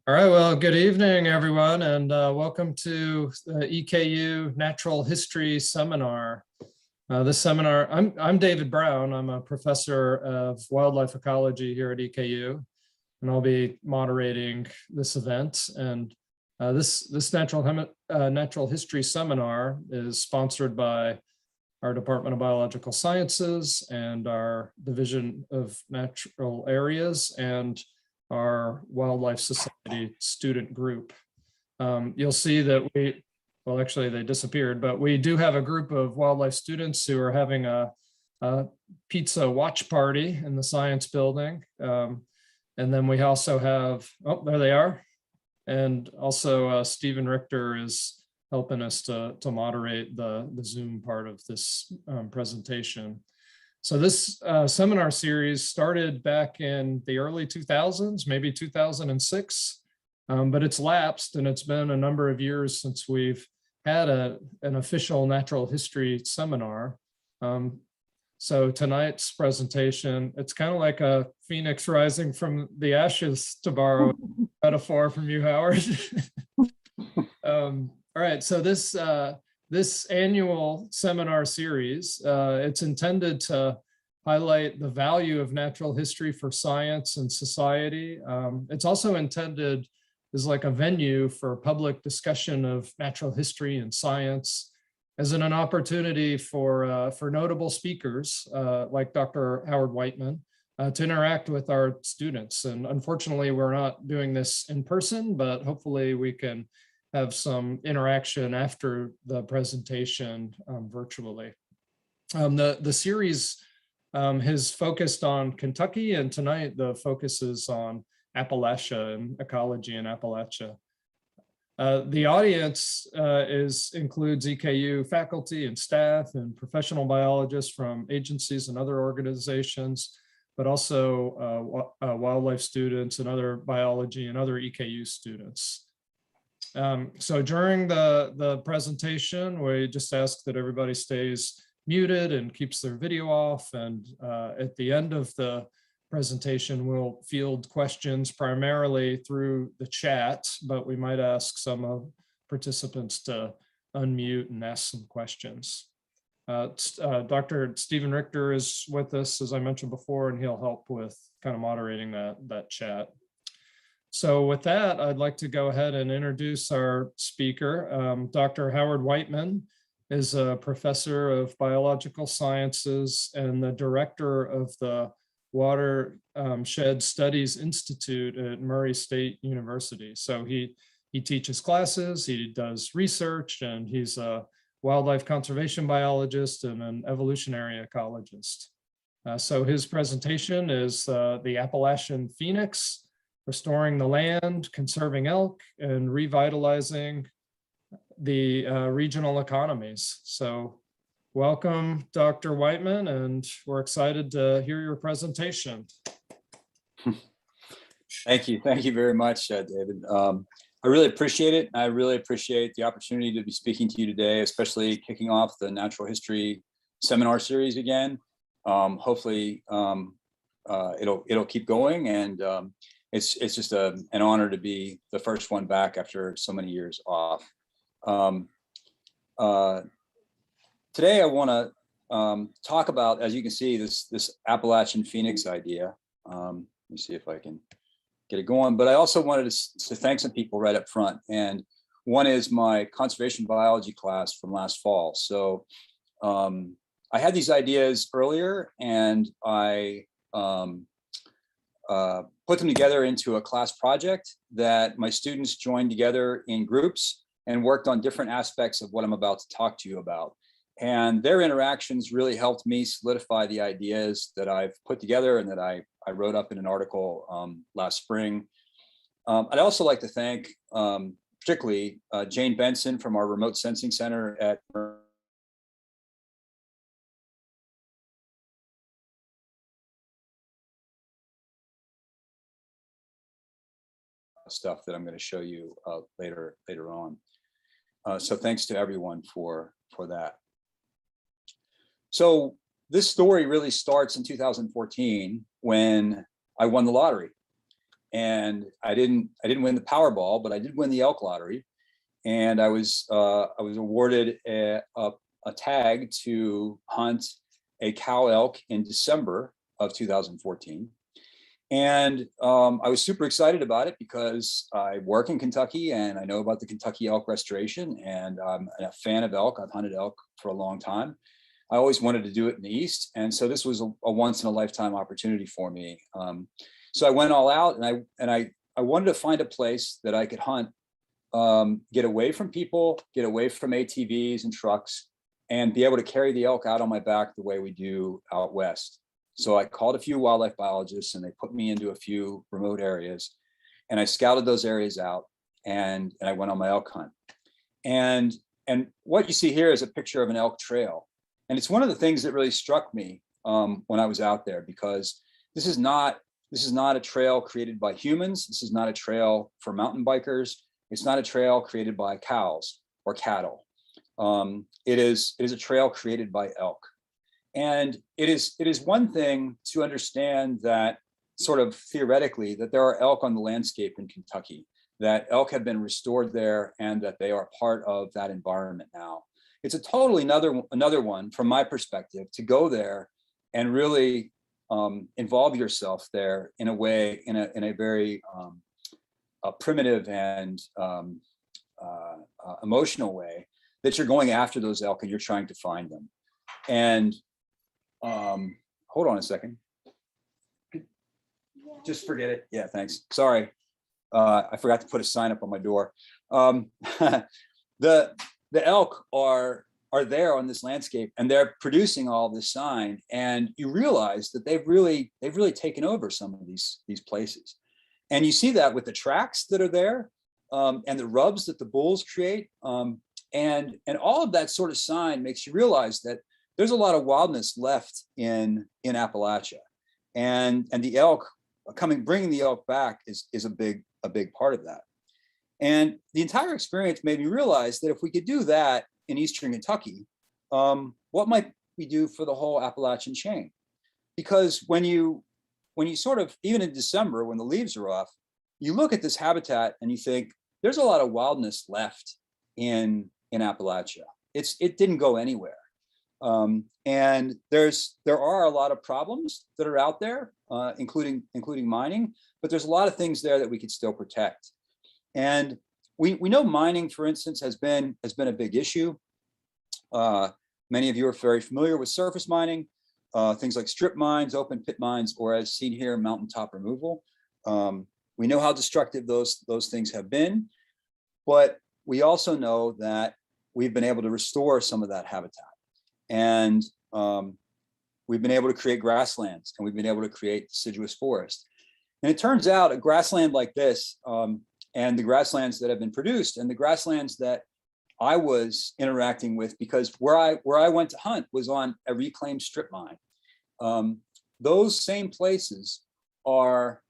All right, well, good evening, everyone, and welcome to the EKU Natural History Seminar. This seminar, I'm David Brown. I'm a professor of wildlife ecology here at EKU, and I'll be moderating this event. And this natural history seminar is sponsored by our Department of Biological Sciences and our Division of Natural Areas and our Wildlife Society student group. You'll see that well, actually they disappeared, but we do have a group of wildlife students who are having a pizza watch party in the science building. And then we also have, oh, there they are. And also Stephen Richter is helping us to moderate the Zoom part of this presentation. So this seminar series started back in the early 2000s, maybe 2006, but it's lapsed and it's been a number of years since we've had an official natural history seminar. So tonight's presentation, it's kind of like a phoenix rising from the ashes, to borrow a metaphor from you, Howard. All right, so this annual seminar series, it's intended to highlight the value of natural history for science and society. It's also intended as like a venue for public discussion of natural history and science, as in an opportunity for notable speakers like Dr. Howard Whiteman to interact with our students. And unfortunately, we're not doing this in person, but hopefully we can have some interaction after the presentation virtually. The series has focused on Kentucky, and tonight the focus is on Appalachia and ecology in Appalachia. The audience includes EKU faculty and staff and professional biologists from agencies and other organizations, but also wildlife students and other biology and other EKU students. So during the presentation, we just ask that everybody stays muted and keeps their video off. And at the end of the presentation, we'll field questions primarily through the chat, but we might ask some of participants to unmute and ask some questions. Dr. Stephen Richter is with us, as I mentioned before, and he'll help with kind of moderating that chat. So with that, I'd like to go ahead and introduce our speaker. Dr. Howard Whiteman is a professor of biological sciences and the director of the Watershed Studies Institute at Murray State University. So he teaches classes, he does research, and he's a wildlife conservation biologist and an evolutionary ecologist. So his presentation is the Appalachian Phoenix: Restoring the Land, Conserving Elk, and Revitalizing the Regional Economies. So welcome, Dr. Whiteman, and we're excited to hear your presentation. Thank you very much, David. I really appreciate it. I really appreciate the opportunity to be speaking to you today, especially kicking off the natural history seminar series again. Hopefully it'll keep going, and it's just an honor to be the first one back after so many years off. Today I want to talk about, as you can see, this Appalachian Phoenix idea. Let me see if I can get it going. But I also wanted to thank some people right up front. And one is my conservation biology class from last fall. So I had these ideas earlier, and I put them together into a class project that my students joined together in groups and worked on different aspects of what I'm about to talk to you about. And their interactions really helped me solidify the ideas that I've put together and that I wrote up in an article last spring. I'd also like to thank particularly Jane Benson from our Remote Sensing Center at stuff that I'm going to show you later on. So thanks to everyone for that. So this story really starts in 2014 when I won the lottery. and I didn't win the Powerball, but I did win the elk lottery, and I was awarded a tag to hunt a cow elk in December of 2014. And I was super excited about it because I work in Kentucky and I know about the Kentucky elk restoration, and I'm a fan of elk. I've hunted elk for a long time. I always wanted to do it in the East. And so this was a once in a lifetime opportunity for me. So I went all out, and I wanted to find a place that I could hunt, get away from people, get away from ATVs and trucks, and be able to carry the elk out on my back the way we do out west. So I called a few wildlife biologists, and they put me into a few remote areas, and I scouted those areas out, and I went on my elk hunt. And what you see here is a picture of an elk trail. And it's one of the things that really struck me when I was out there, because this is not a trail created by humans. This is not a trail for mountain bikers. It's not a trail created by cows or cattle. It is a trail created by elk. And it is one thing to understand that, sort of theoretically, that there are elk on the landscape in Kentucky, that elk have been restored there, and that they are part of that environment now. It's a totally another one, from my perspective, to go there and really involve yourself there in a way, in a very primitive and emotional way, that you're going after those elk and you're trying to find them. And hold on a second. Just forget it. Yeah, thanks. Sorry. I forgot to put a sign up on my door. The elk are there on this landscape, and they're producing all this sign, and you realize that they've really taken over some of these places. And you see that with the tracks that are there, and the rubs that the bulls create, and all of that sort of sign makes you realize that there's a lot of wildness left in Appalachia, and the elk bringing the elk back is a big part of that. And the entire experience made me realize that if we could do that in Eastern Kentucky, what might we do for the whole Appalachian chain? Because when you sort of, even in December, when the leaves are off, you look at this habitat and you think there's a lot of wildness left in Appalachia. It didn't go anywhere. And there are a lot of problems that are out there, including mining, but there's a lot of things there that we could still protect. And we know mining, for instance, has been a big issue. Many of you are very familiar with surface mining, things like strip mines, open pit mines, or, as seen here, mountaintop removal. We know how destructive those things have been, but we also know that we've been able to restore some of that habitat. And we've been able to create grasslands, and we've been able to create deciduous forest. And it turns out a grassland like this, and the grasslands that have been produced, and the grasslands that I was interacting with, because where I went to hunt was on a reclaimed strip mine. Those same places are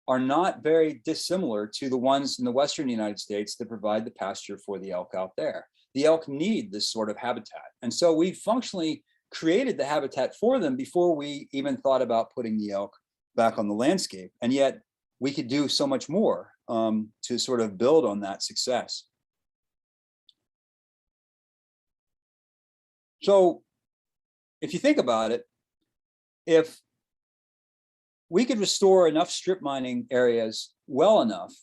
not very dissimilar to the ones in the Western United States that provide the pasture for the elk out there. The elk need this sort of habitat. And so we functionally created the habitat for them before we even thought about putting the elk back on the landscape. And yet we could do so much more to sort of build on that success. So if you think about it, if we could restore enough strip mining areas well enough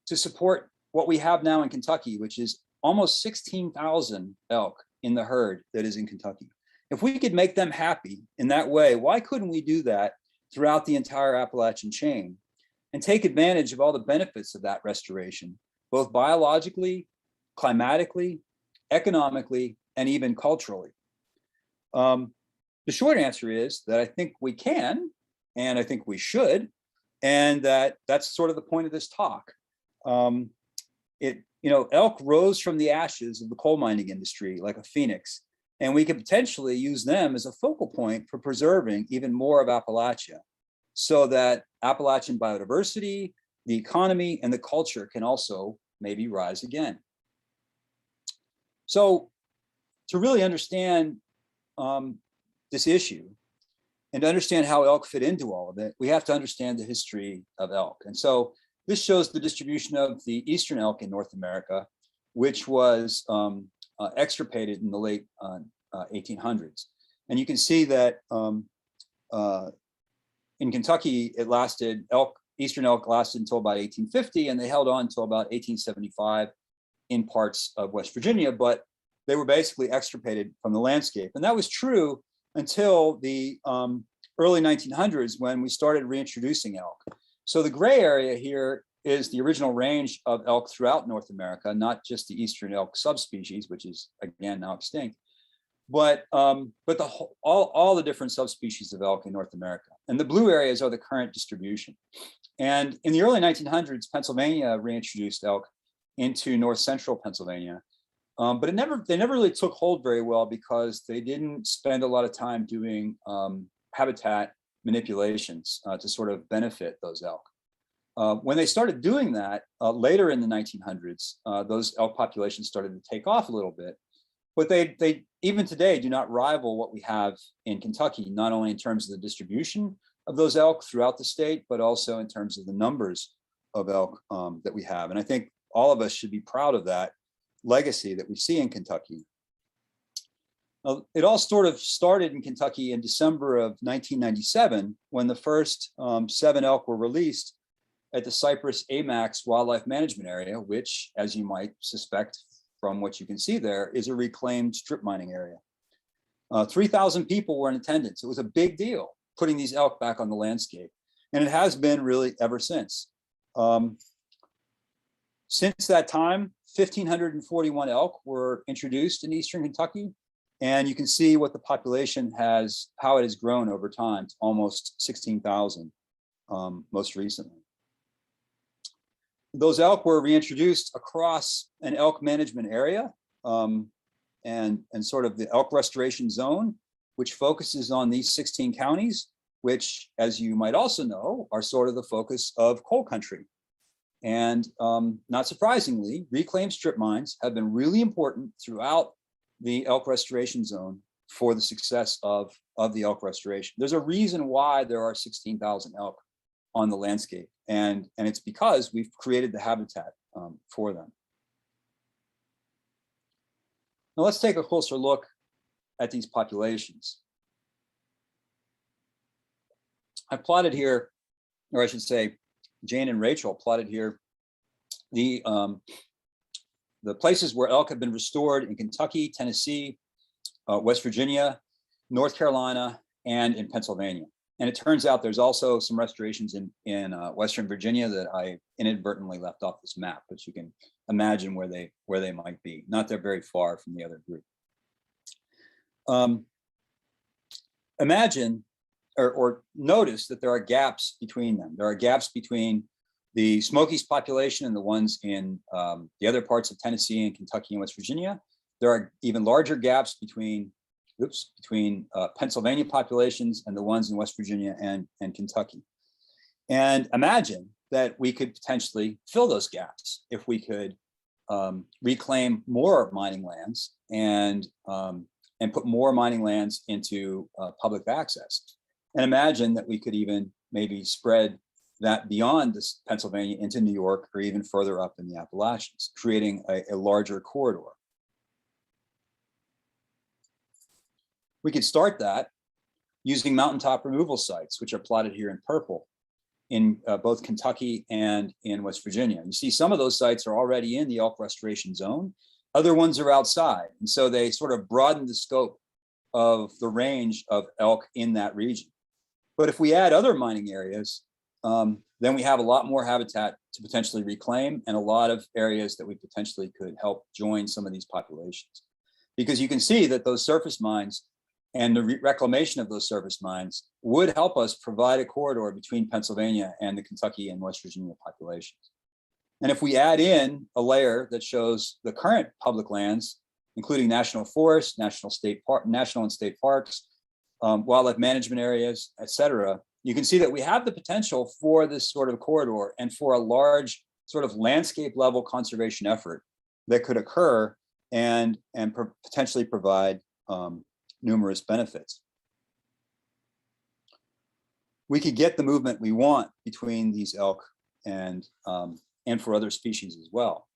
to support what we have now in Kentucky, which is almost 16,000 elk in the herd that is in Kentucky. If we could make them happy in that way, why couldn't we do that throughout the entire Appalachian chain and take advantage of all the benefits of that restoration, both biologically, climatically, economically, and even culturally? The short answer is that I think we can, and I think we should, and that's sort of the point of this talk. Elk rose from the ashes of the coal mining industry like a phoenix, and we could potentially use them as a focal point for preserving even more of Appalachia, so that Appalachian biodiversity, the economy, and the culture can also maybe rise again. So to really understand this issue, And to understand how elk fit into all of it, we have to understand the history of elk. And so this shows the distribution of the eastern elk in North America, which was extirpated in the late 1800s. And you can see that in Kentucky, it lasted, eastern elk lasted until about 1850, and they held on until about 1875 in parts of West Virginia, but they were basically extirpated from the landscape. And that was true until the early 1900s, when we started reintroducing elk. So the gray area here is the original range of elk throughout North America, not just the eastern elk subspecies, which is again now extinct, but all the different subspecies of elk in North America. And the blue areas are the current distribution. And in the early 1900s, Pennsylvania reintroduced elk into north central Pennsylvania. But they never really took hold very well, because they didn't spend a lot of time doing habitat manipulations to sort of benefit those elk. When they started doing that later in the 1900s, those elk populations started to take off a little bit. But they even today do not rival what we have in Kentucky, not only in terms of the distribution of those elk throughout the state, but also in terms of the numbers of elk that we have. And I think all of us should be proud of that legacy that we see in Kentucky. It all sort of started in Kentucky in December of 1997, when the first 7 elk were released at the Cypress AMAX Wildlife Management Area, which, as you might suspect from what you can see there, is a reclaimed strip mining area. 3,000 people were in attendance. It was a big deal putting these elk back on the landscape, and it has been really ever since. Since that time, 1,541 elk were introduced in eastern Kentucky, and you can see what the population how it has grown over time to almost 16,000 most recently. Those elk were reintroduced across an elk management area and sort of the elk restoration zone, which focuses on these 16 counties, which, as you might also know, are sort of the focus of coal country. And not surprisingly, reclaimed strip mines have been really important throughout the elk restoration zone for the success of the elk restoration. There's a reason why there are 16,000 elk on the landscape, and it's because we've created the habitat for them. Now let's take a closer look at these populations. I plotted here, or I should say, Jane and Rachel plotted here the places where elk have been restored in Kentucky, Tennessee, West Virginia, North Carolina, and in Pennsylvania. And it turns out there's also some restorations in Western Virginia that I inadvertently left off this map, but you can imagine where they might be. Not they're very far from the other group. Imagine or notice that there are gaps between them. There are gaps between the Smokies population and the ones in the other parts of Tennessee and Kentucky and West Virginia. There are even larger gaps between Pennsylvania populations and the ones in West Virginia and Kentucky. And imagine that we could potentially fill those gaps if we could reclaim more mining lands and put more mining lands into public access. And imagine that we could even maybe spread that beyond this Pennsylvania into New York or even further up in the Appalachians, creating a larger corridor. We could start that using mountaintop removal sites, which are plotted here in purple in both Kentucky and in West Virginia. You see some of those sites are already in the elk restoration zone. Other ones are outside. And so they sort of broaden the scope of the range of elk in that region. But if we add other mining areas, then we have a lot more habitat to potentially reclaim and a lot of areas that we potentially could help join some of these populations. Because you can see that those surface mines and the reclamation of those surface mines would help us provide a corridor between Pennsylvania and the Kentucky and West Virginia populations. And if we add in a layer that shows the current public lands, including national forests, national and state parks, wildlife management areas, et cetera, you can see that we have the potential for this sort of corridor and for a large sort of landscape level conservation effort that could occur and potentially provide numerous benefits. we could get the movement we want between these elk and for other species as well.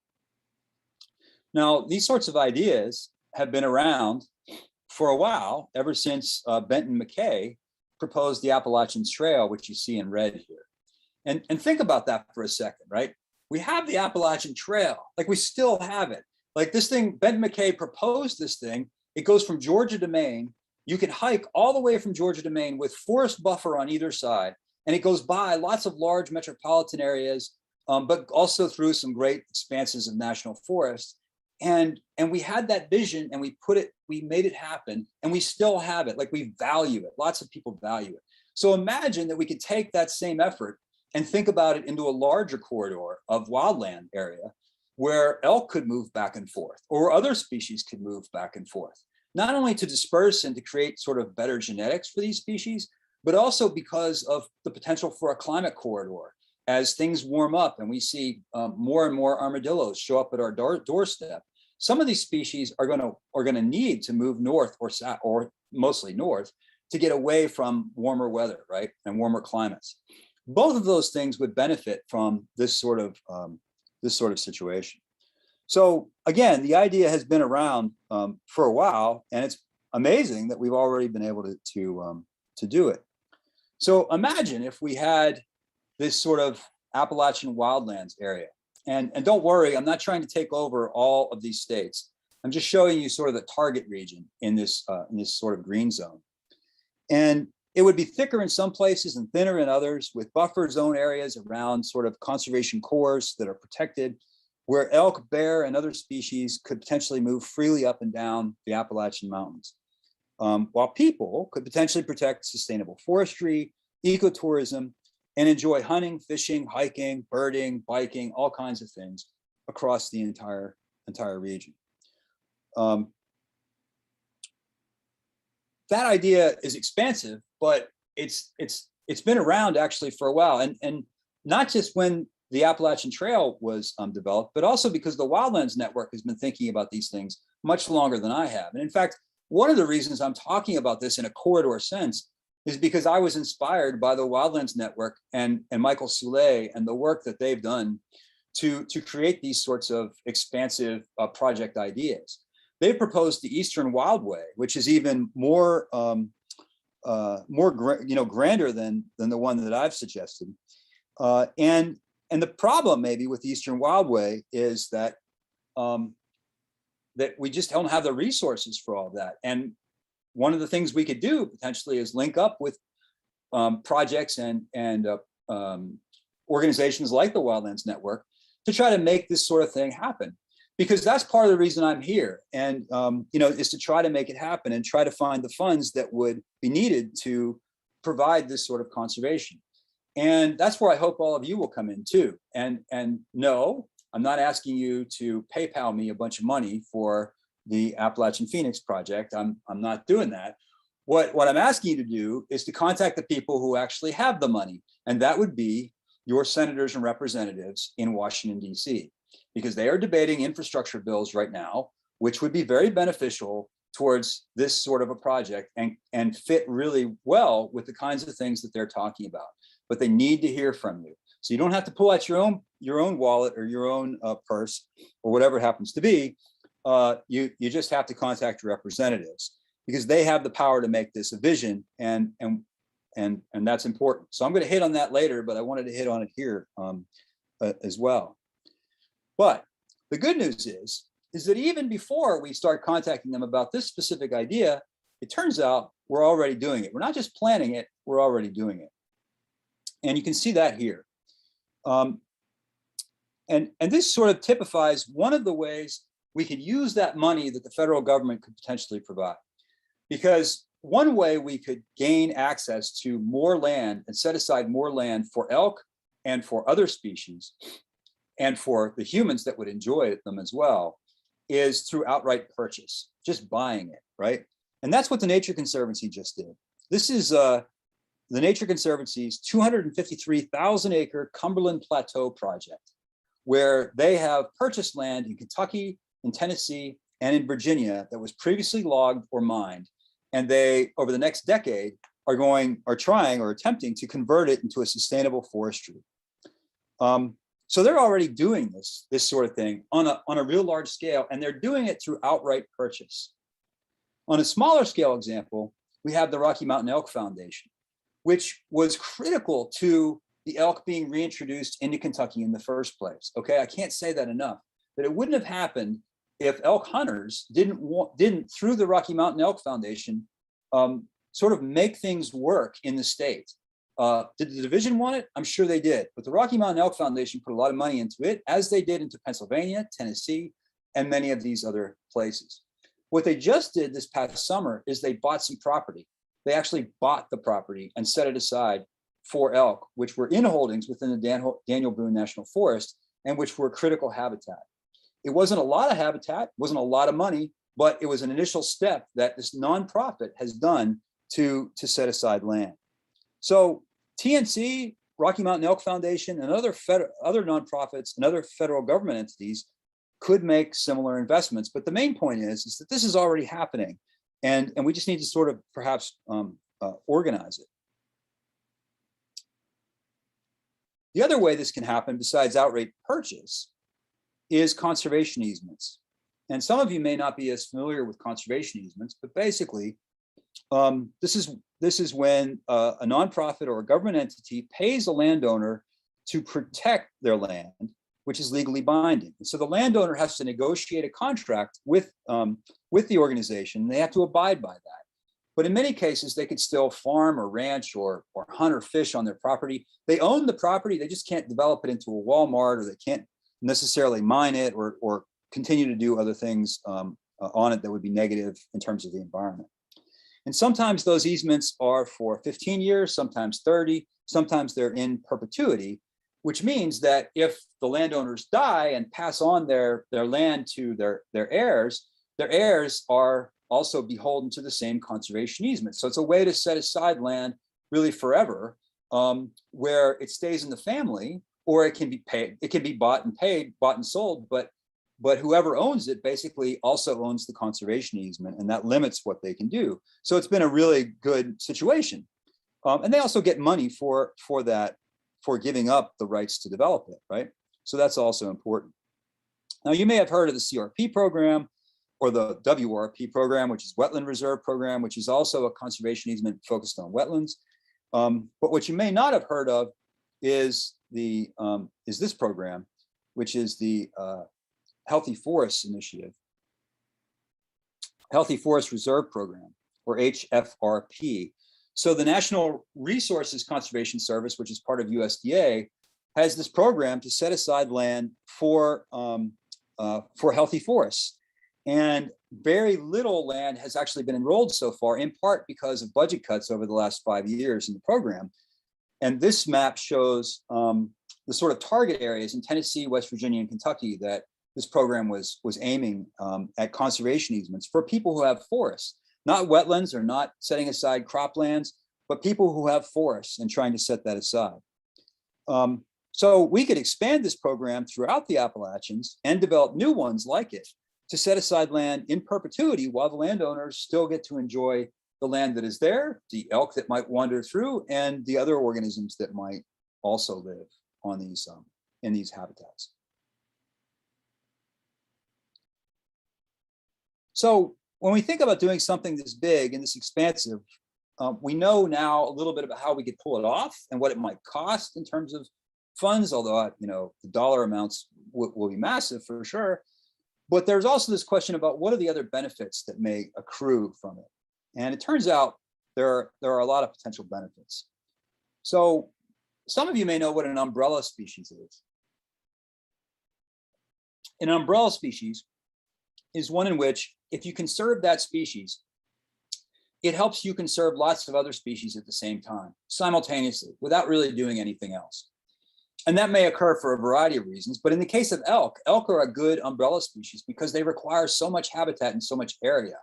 Now, these sorts of ideas have been around for a while, ever since Benton McKay proposed the Appalachian Trail, which you see in red here. And think about that for a second, right? We have the Appalachian Trail, like we still have it. Like this thing, Benton McKay proposed this thing. It goes from Georgia to Maine. You can hike all the way from Georgia to Maine with forest buffer on either side. And it goes by lots of large metropolitan areas, but also through some great expanses of national forest. And we had that vision and we made it happen, and we still have it. Like, we value it. Lots of people value it. So imagine that we could take that same effort and think about it into a larger corridor of wildland area where elk could move back and forth, or other species could move back and forth, not only to disperse and to create sort of better genetics for these species, but also because of the potential for a climate corridor. As things warm up and we see more and more armadillos show up at our doorstep, some of these species are going to need to move north or south, or mostly north, to get away from warmer weather, right, and warmer climates. Both of those things would benefit from this sort of situation. So again, the idea has been around for a while, and it's amazing that we've already been able to do it. So imagine if we had this sort of Appalachian wildlands area. And don't worry, I'm not trying to take over all of these states. I'm just showing you sort of the target region in this sort of green zone. And it would be thicker in some places and thinner in others, with buffer zone areas around sort of conservation cores that are protected, where elk, bear, and other species could potentially move freely up and down the Appalachian Mountains. While people could potentially protect sustainable forestry, ecotourism, and enjoy hunting, fishing, hiking, birding, biking, all kinds of things across the entire region. That idea is expansive, but it's been around actually for a while, and not just when the Appalachian Trail was developed, but also because the Wildlands Network has been thinking about these things much longer than I have. And in fact, one of the reasons I'm talking about this in a corridor sense is because I was inspired by the Wildlands Network and Michael Soule and the work that they've done to create these sorts of expansive project ideas. They proposed the Eastern Wildway, which is even more grander than the one that I've suggested. And the problem maybe with the Eastern Wildway is that that we just don't have the resources for all of that. And one of the things we could do potentially is link up with projects and organizations like the Wildlands Network to try to make this sort of thing happen, because that's part of the reason I'm here. And is to try to make it happen and try to find the funds that would be needed to provide this sort of conservation. And that's where I hope all of you will come in too. And no, I'm not asking you to PayPal me a bunch of money for the Appalachian Phoenix Project. I'm not doing that. What I'm asking you to do is to contact the people who actually have the money, and that would be your senators and representatives in Washington, D.C., because they are debating infrastructure bills right now, which would be very beneficial towards this sort of a project and fit really well with the kinds of things that they're talking about. But they need to hear from you. So you don't have to pull out your own wallet or your own purse or whatever it happens to be. You just have to contact your representatives, because they have the power to make this a vision, and that's important. So I'm going to hit on that later, but I wanted to hit on it here as well. But the good news is that even before we start contacting them about this specific idea, it turns out we're already doing it. We're not just planning it, we're already doing it. And you can see that here. And this sort of typifies one of the ways we could use that money that the federal government could potentially provide. Because one way we could gain access to more land and set aside more land for elk and for other species and for the humans that would enjoy them as well is through outright purchase, just buying it, right? And that's what the Nature Conservancy just did. This is the Nature Conservancy's 253,000 acre Cumberland Plateau project, where they have purchased land in Kentucky, in Tennessee, and in Virginia that was previously logged or mined. And they, over the next decade, are trying or attempting to convert it into a sustainable forestry. So they're already doing this sort of thing on a real large scale, and they're doing it through outright purchase. On a smaller scale example, we have the Rocky Mountain Elk Foundation, which was critical to the elk being reintroduced into Kentucky in the first place. Okay, I can't say that enough, but it wouldn't have happened if elk hunters didn't through the Rocky Mountain Elk Foundation, sort of make things work in the state. Did the division want it? I'm sure they did, but the Rocky Mountain Elk Foundation put a lot of money into it, as they did into Pennsylvania, Tennessee, and many of these other places. What they just did this past summer is they bought some property. They actually bought the property and set it aside for elk, which were in holdings within the Daniel Boone National Forest, and which were critical habitat. It wasn't a lot of habitat, wasn't a lot of money, but it was an initial step that this nonprofit has done to set aside land. So TNC, Rocky Mountain Elk Foundation, and other nonprofits and other federal government entities could make similar investments. But the main point is that this is already happening, and we just need to sort of perhaps organize it. The other way this can happen, besides outright purchase, is conservation easements. And some of you may not be as familiar with conservation easements, but basically, this is when a nonprofit or a government entity pays a landowner to protect their land, which is legally binding. And so the landowner has to negotiate a contract with the organization. They have to abide by that. But in many cases, they could still farm or ranch or hunt or fish on their property. They own the property, they just can't develop it into a Walmart, or they can't necessarily mine it or continue to do other things on it that would be negative in terms of the environment. And sometimes those easements are for 15 years, sometimes 30, sometimes they're in perpetuity, which means that if the landowners die and pass on their land to their heirs are also beholden to the same conservation easement. So it's a way to set aside land really forever, where it stays in the family, or it can be paid. It can be bought and sold, but whoever owns it basically also owns the conservation easement, and that limits what they can do. So it's been a really good situation. And they also get money for that, for giving up the rights to develop it, right? So that's also important. Now, you may have heard of the CRP program or the WRP program, which is Wetland Reserve Program, which is also a conservation easement focused on wetlands. But what you may not have heard of is this program, which is the Healthy Forests Initiative, Healthy Forest Reserve Program, or HFRP. So the National Resources Conservation Service, which is part of USDA, has this program to set aside land for healthy forests. And very little land has actually been enrolled so far, in part because of budget cuts over the last 5 years in the program. And this map shows the sort of target areas in Tennessee, West Virginia, and Kentucky that this program was aiming at conservation easements for people who have forests, not wetlands or not setting aside croplands, but people who have forests and trying to set that aside. So we could expand this program throughout the Appalachians and develop new ones like it to set aside land in perpetuity while the landowners still get to enjoy the land that is there, the elk that might wander through, and the other organisms that might also live on these in these habitats. So when we think about doing something this big and this expansive, we know now a little bit about how we could pull it off and what it might cost in terms of funds, although the dollar amounts will be massive for sure. But there's also this question about what are the other benefits that may accrue from it. And it turns out there are a lot of potential benefits. So some of you may know what an umbrella species is. An umbrella species is one in which, if you conserve that species, it helps you conserve lots of other species at the same time, simultaneously, without really doing anything else. And that may occur for a variety of reasons, but in the case of elk are a good umbrella species because they require so much habitat and so much area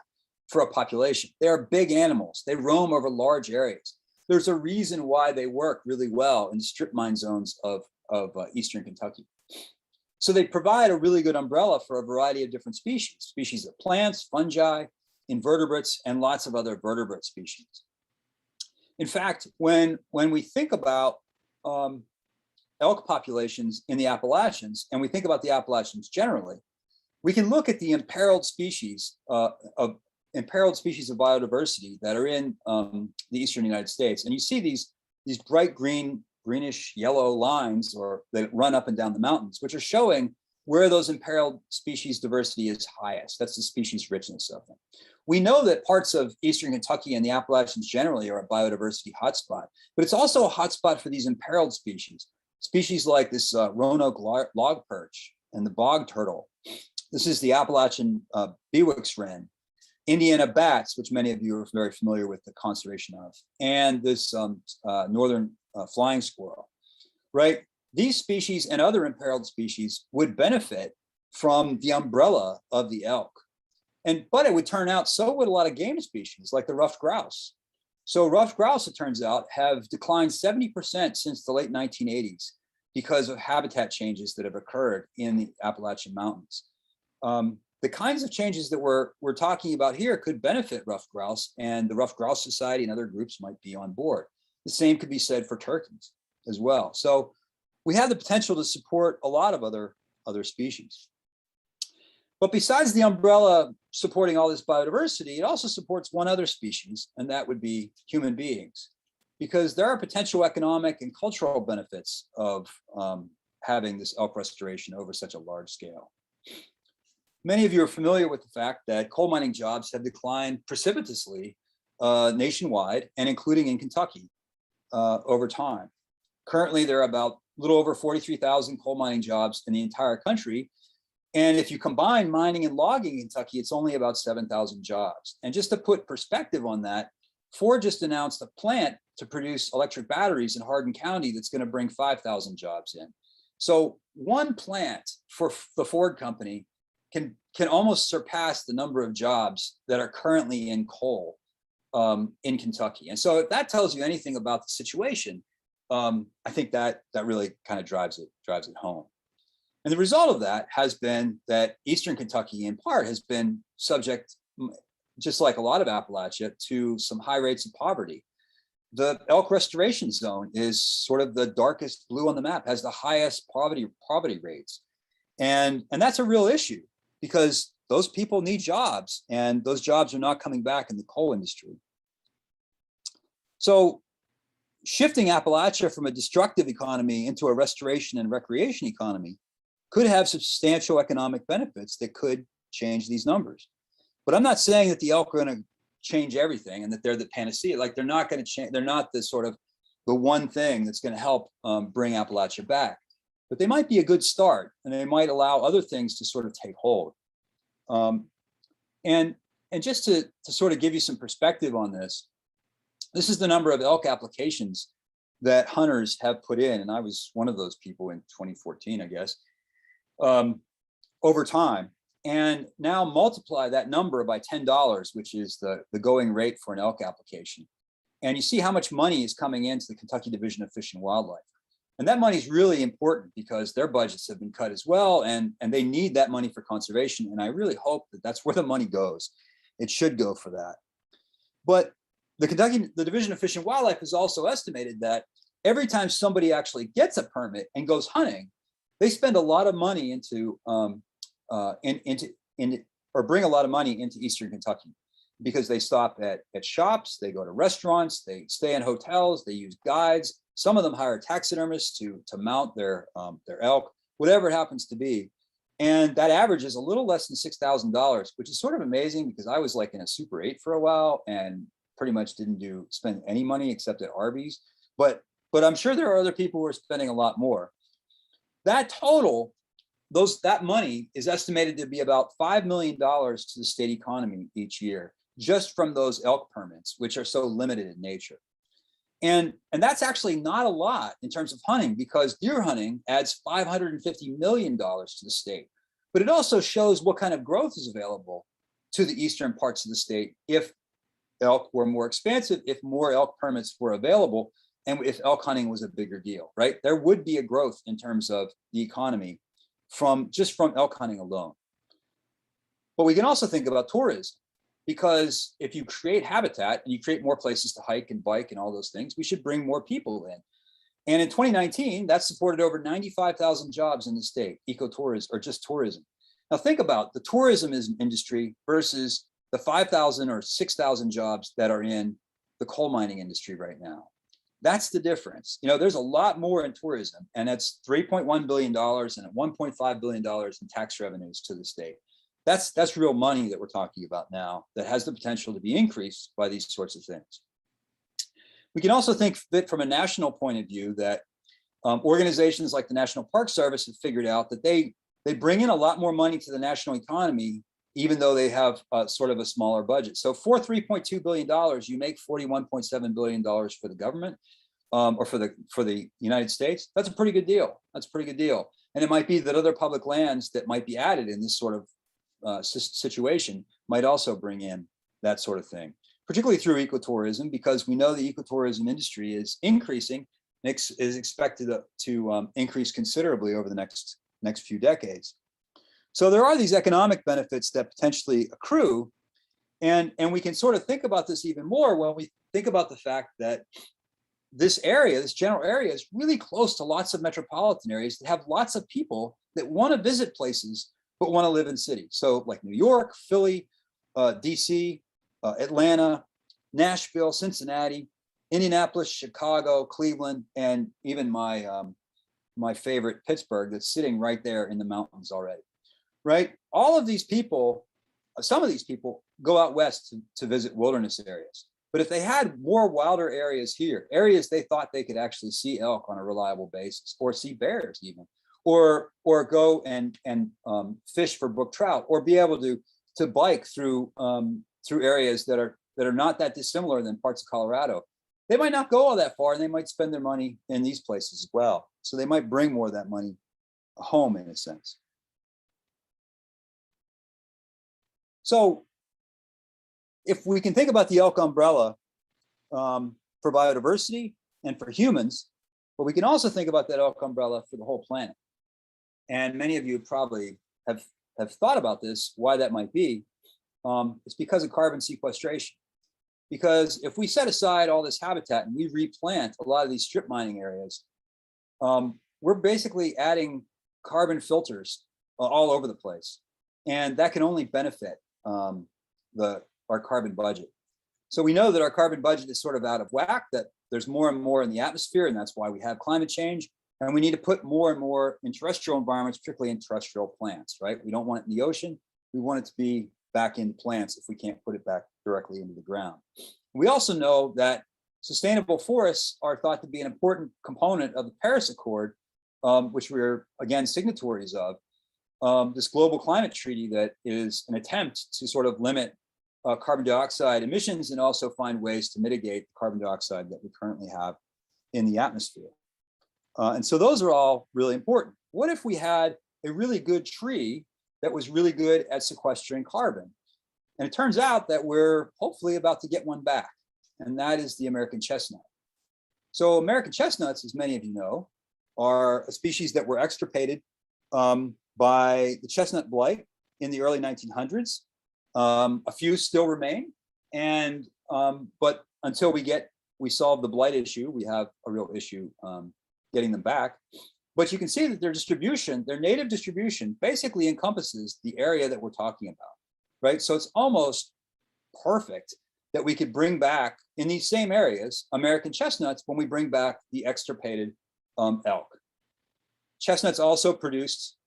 for a population. They are big animals. They roam over large areas. There's a reason why they work really well in the strip mine zones of eastern Kentucky. So they provide a really good umbrella for a variety of different species of plants, fungi, invertebrates, and lots of other vertebrate species. In fact, when we think about elk populations in the Appalachians, and we think about the Appalachians generally, we can look at the imperiled species of biodiversity that are in the eastern United States, and you see these bright greenish yellow lines or that run up and down the mountains, which are showing where those imperiled species diversity is highest. That's the species richness of them. We know that parts of eastern Kentucky and the Appalachians generally are a biodiversity hotspot, but it's also a hotspot for these imperiled species. Species like this Roanoke log perch and the bog turtle. This is the Appalachian Bewick's wren, Indiana bats, which many of you are very familiar with the conservation of, and this northern flying squirrel, right? These species and other imperiled species would benefit from the umbrella of the elk. But it would turn out so would a lot of game species like the ruffed grouse. So ruffed grouse, it turns out, have declined 70% since the late 1980s because of habitat changes that have occurred in the Appalachian Mountains. The kinds of changes that we're talking about here could benefit ruffed grouse, and the Ruffed Grouse Society and other groups might be on board. The same could be said for turkeys as well. So we have the potential to support a lot of other species. But besides the umbrella supporting all this biodiversity, it also supports one other species, and that would be human beings, because there are potential economic and cultural benefits of having this elk restoration over such a large scale. Many of you are familiar with the fact that coal mining jobs have declined precipitously nationwide and including in Kentucky over time. Currently, there are about a little over 43,000 coal mining jobs in the entire country. And if you combine mining and logging in Kentucky, it's only about 7,000 jobs. And just to put perspective on that, Ford just announced a plant to produce electric batteries in Hardin County that's going to bring 5,000 jobs in. So one plant for the Ford company can almost surpass the number of jobs that are currently in coal in Kentucky. And so if that tells you anything about the situation, I think that really kind of drives it home. And the result of that has been that Eastern Kentucky, in part, has been subject, just like a lot of Appalachia, to some high rates of poverty. The elk restoration zone is sort of the darkest blue on the map, has the highest poverty rates. And that's a real issue because those people need jobs, and those jobs are not coming back in the coal industry. So shifting Appalachia from a destructive economy into a restoration and recreation economy could have substantial economic benefits that could change these numbers. But I'm not saying that the elk are going to change everything and that they're the panacea. Like, they're not going to change. They're not the sort of the one thing that's going to help bring Appalachia back. But they might be a good start, and they might allow other things to sort of take hold. And just to sort of give you some perspective on this, this is the number of elk applications that hunters have put in, and I was one of those people in 2014, I guess, over time. And now multiply that number by $10, which is the going rate for an elk application. And you see how much money is coming into the Kentucky Division of Fish and Wildlife. And that money is really important because their budgets have been cut as well, and they need that money for conservation. And I really hope that that's where the money goes. It should go for that. But the Division of Fish and Wildlife has also estimated that every time somebody actually gets a permit and goes hunting, they spend a lot of money into or bring a lot of money into Eastern Kentucky, because they stop at shops, they go to restaurants, they stay in hotels, they use guides. Some of them hire taxidermists to mount their elk, whatever it happens to be. And that average is a little less than $6,000, which is sort of amazing because I was like in a Super 8 for a while and pretty much didn't spend any money except at Arby's. But I'm sure there are other people who are spending a lot more. That total, that money is estimated to be about $5 million to the state economy each year, just from those elk permits, which are so limited in nature. And that's actually not a lot in terms of hunting, because deer hunting adds $550 million to the state. But it also shows what kind of growth is available to the eastern parts of the state if elk were more expansive, if more elk permits were available, and if elk hunting was a bigger deal, right? There would be a growth in terms of the economy from elk hunting alone. But we can also think about tourism. because if you create habitat and you create more places to hike and bike and all those things, we should bring more people in. And in 2019, that supported over 95,000 jobs in the state, ecotourism or just tourism. Now think about the tourism industry versus the 5,000 or 6,000 jobs that are in the coal mining industry right now. That's the difference. You know, there's a lot more in tourism, and that's $3.1 billion and $1.5 billion in tax revenues to the state. That's real money that we're talking about now that has the potential to be increased by these sorts of things. We can also think that from a national point of view that organizations like the National Park Service have figured out that they bring in a lot more money to the national economy, even though they have sort of a smaller budget. So for $3.2 billion, you make $41.7 billion for the government or for the United States. That's a pretty good deal. That's a pretty good deal. And it might be that other public lands that might be added in this sort of situation might also bring in that sort of thing, particularly through ecotourism, because we know the ecotourism industry is increasing, is expected to increase considerably over the next few decades. So there are these economic benefits that potentially accrue, and we can sort of think about this even more when we think about the fact that this area, this general area, is really close to lots of metropolitan areas that have lots of people that want to visit places but want to live in cities. So like New York, Philly, DC, Atlanta, Nashville, Cincinnati, Indianapolis, Chicago, Cleveland, and even my favorite Pittsburgh that's sitting right there in the mountains already, right? All of these people, some of these people go out west to visit wilderness areas. But if they had more wilder areas here, areas they thought they could actually see elk on a reliable basis, or see bears even, or go and fish for brook trout, or be able to bike through areas that are not that dissimilar than parts of Colorado, they might not go all that far, and they might spend their money in these places as well. So they might bring more of that money home in a sense. So if we can think about the elk umbrella for biodiversity and for humans, but we can also think about that elk umbrella for the whole planet. And many of you probably have thought about this, why that might be. It's because of carbon sequestration. Because if we set aside all this habitat and we replant a lot of these strip mining areas, we're basically adding carbon filters all over the place. And that can only benefit our carbon budget. So we know that our carbon budget is sort of out of whack, that there's more and more in the atmosphere, and that's why we have climate change. And we need to put more and more in terrestrial environments, particularly in terrestrial plants, right? We don't want it in the ocean. We want it to be back in plants if we can't put it back directly into the ground. We also know that sustainable forests are thought to be an important component of the Paris Accord, which we're, again, signatories of, this global climate treaty that is an attempt to sort of limit carbon dioxide emissions and also find ways to mitigate the carbon dioxide that we currently have in the atmosphere. And so those are all really important. What if we had a really good tree that was really good at sequestering carbon? And it turns out that we're hopefully about to get one back, and that is the American chestnut. So American chestnuts, as many of you know, are a species that were extirpated by the chestnut blight in the early 1900s. A few still remain, and but until we solve the blight issue, we have a real issue getting them back. But you can see that their distribution, their native distribution, basically encompasses the area that we're talking about, right? So it's almost perfect that we could bring back in these same areas American chestnuts when we bring back the extirpated elk. Chestnuts also produced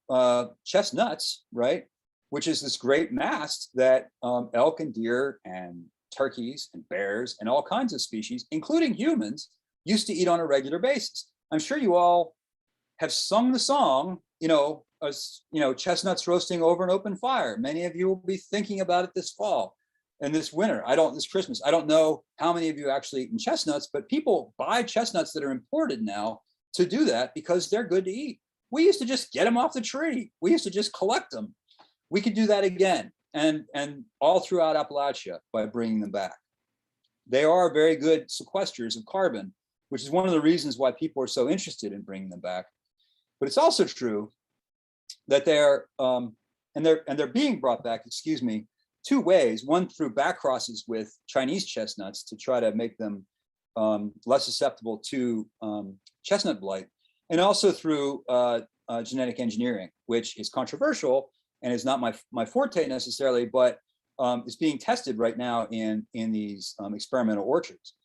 chestnuts, right? Which is this great mast that elk and deer and turkeys and bears and all kinds of species, including humans, used to eat on a regular basis. I'm sure you all have sung the song, chestnuts roasting over an open fire. Many of you will be thinking about it this fall and this winter. This Christmas. I don't know how many of you actually eaten chestnuts, but people buy chestnuts that are imported now to do that because they're good to eat. We used to just get them off the tree. We used to just collect them. We could do that again, and all throughout Appalachia by bringing them back. They are very good sequesters of carbon, which is one of the reasons why people are so interested in bringing them back. But it's also true that they're being brought back, two ways. One, through back crosses with Chinese chestnuts to try to make them less susceptible to chestnut blight, and also through genetic engineering, which is controversial and is not my forte necessarily, but is being tested right now in these experimental orchards.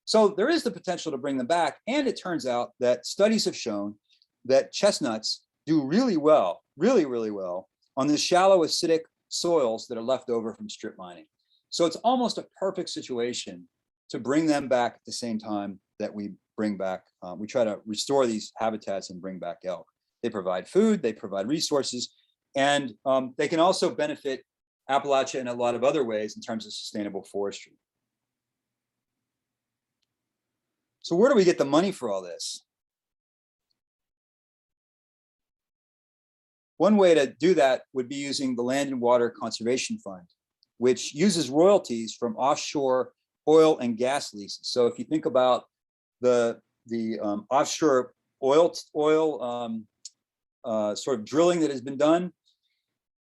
So there is the potential to bring them back. And it turns out that studies have shown that chestnuts do really well, really, really well on the shallow acidic soils that are left over from strip mining. So it's almost a perfect situation to bring them back at the same time that we bring back, we try to restore these habitats and bring back elk. They provide food, they provide resources, and they can also benefit Appalachia in a lot of other ways in terms of sustainable forestry. So where do we get the money for all this? One way to do that would be using the Land and Water Conservation Fund, which uses royalties from offshore oil and gas leases. So if you think about the offshore oil sort of drilling that has been done,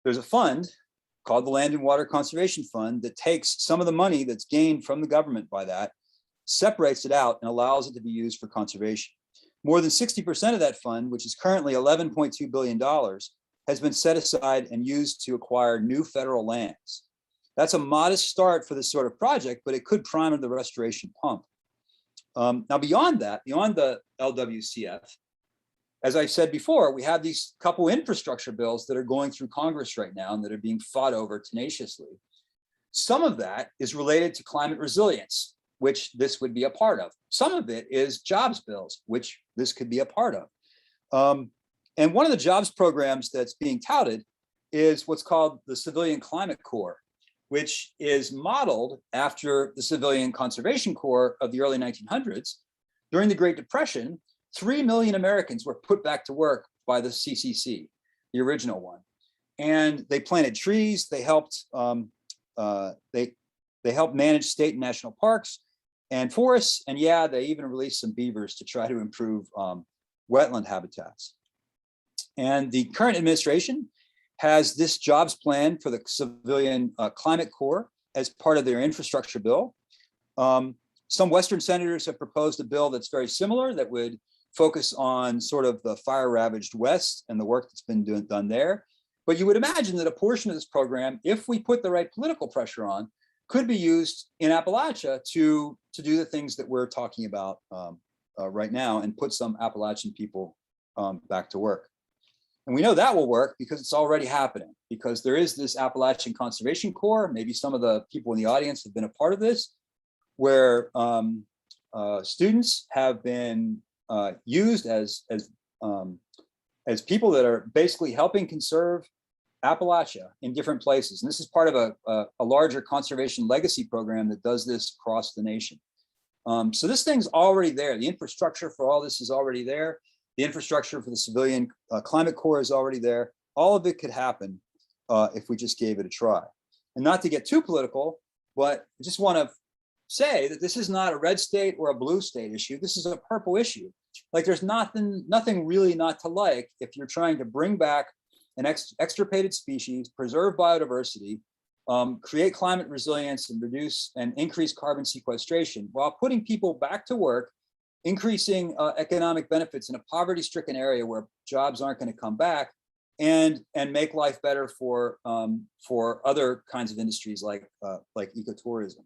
there's a fund called the Land and Water Conservation Fund that takes some of the money that's gained from the government by that, separates it out, and allows it to be used for conservation. More than 60% of that fund, which is currently $11.2 billion, has been set aside and used to acquire new federal lands. That's a modest start for this sort of project, but it could prime the restoration pump. Now, beyond that, beyond the LWCF, as I said before, we have these couple infrastructure bills that are going through Congress right now and that are being fought over tenaciously. Some of that is related to climate resilience, which this would be a part of. Some of it is jobs bills, which this could be a part of. And one of the jobs programs that's being touted is what's called the Civilian Climate Corps, which is modeled after the Civilian Conservation Corps of the early 1900s. During the Great Depression, 3 million Americans were put back to work by the CCC, the original one. And they planted trees, they helped manage state and national parks and forests. And yeah, they even released some beavers to try to improve wetland habitats. And the current administration has this jobs plan for the Civilian Climate Corps as part of their infrastructure bill. Some Western senators have proposed a bill that's very similar that would focus on sort of the fire-ravaged West and the work that's been done there. But you would imagine that a portion of this program, if we put the right political pressure on, could be used in Appalachia to do the things that we're talking about right now and put some Appalachian people back to work. And we know that will work because it's already happening, because there is this Appalachian Conservation Corps. Maybe some of the people in the audience have been a part of this, where students have been used as people that are basically helping conserve Appalachia in different places. And this is part of a larger conservation legacy program that does this across the nation. So this thing's already there. The infrastructure for all this is already there. The infrastructure for the Civilian Climate Corps is already there. All of it could happen if we just gave it a try. And not to get too political, but I just want to say that this is not a red state or a blue state issue. This is a purple issue. Like, there's nothing really not to like if you're trying to bring back an extirpated species, preserve biodiversity, create climate resilience, and reduce and increase carbon sequestration while putting people back to work, increasing economic benefits in a poverty-stricken area where jobs aren't going to come back, and make life better for other kinds of industries like ecotourism.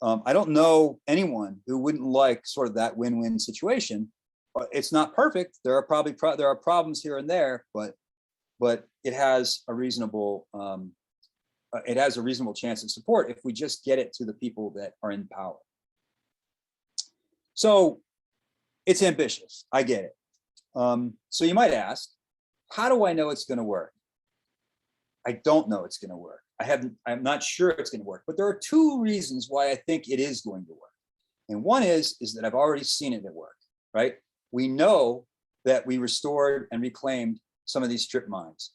I don't know anyone who wouldn't like sort of that win-win situation. It's not perfect. There are probably problems here and there, but it has a reasonable chance of support if we just get it to the people that are in power. So it's ambitious. I get it. So you might ask, how do I know it's going to work? I don't know it's going to work. I'm not sure it's going to work, but there are two reasons why I think it is going to work. And one is that I've already seen it at work, right? We know that we restored and reclaimed some of these strip mines.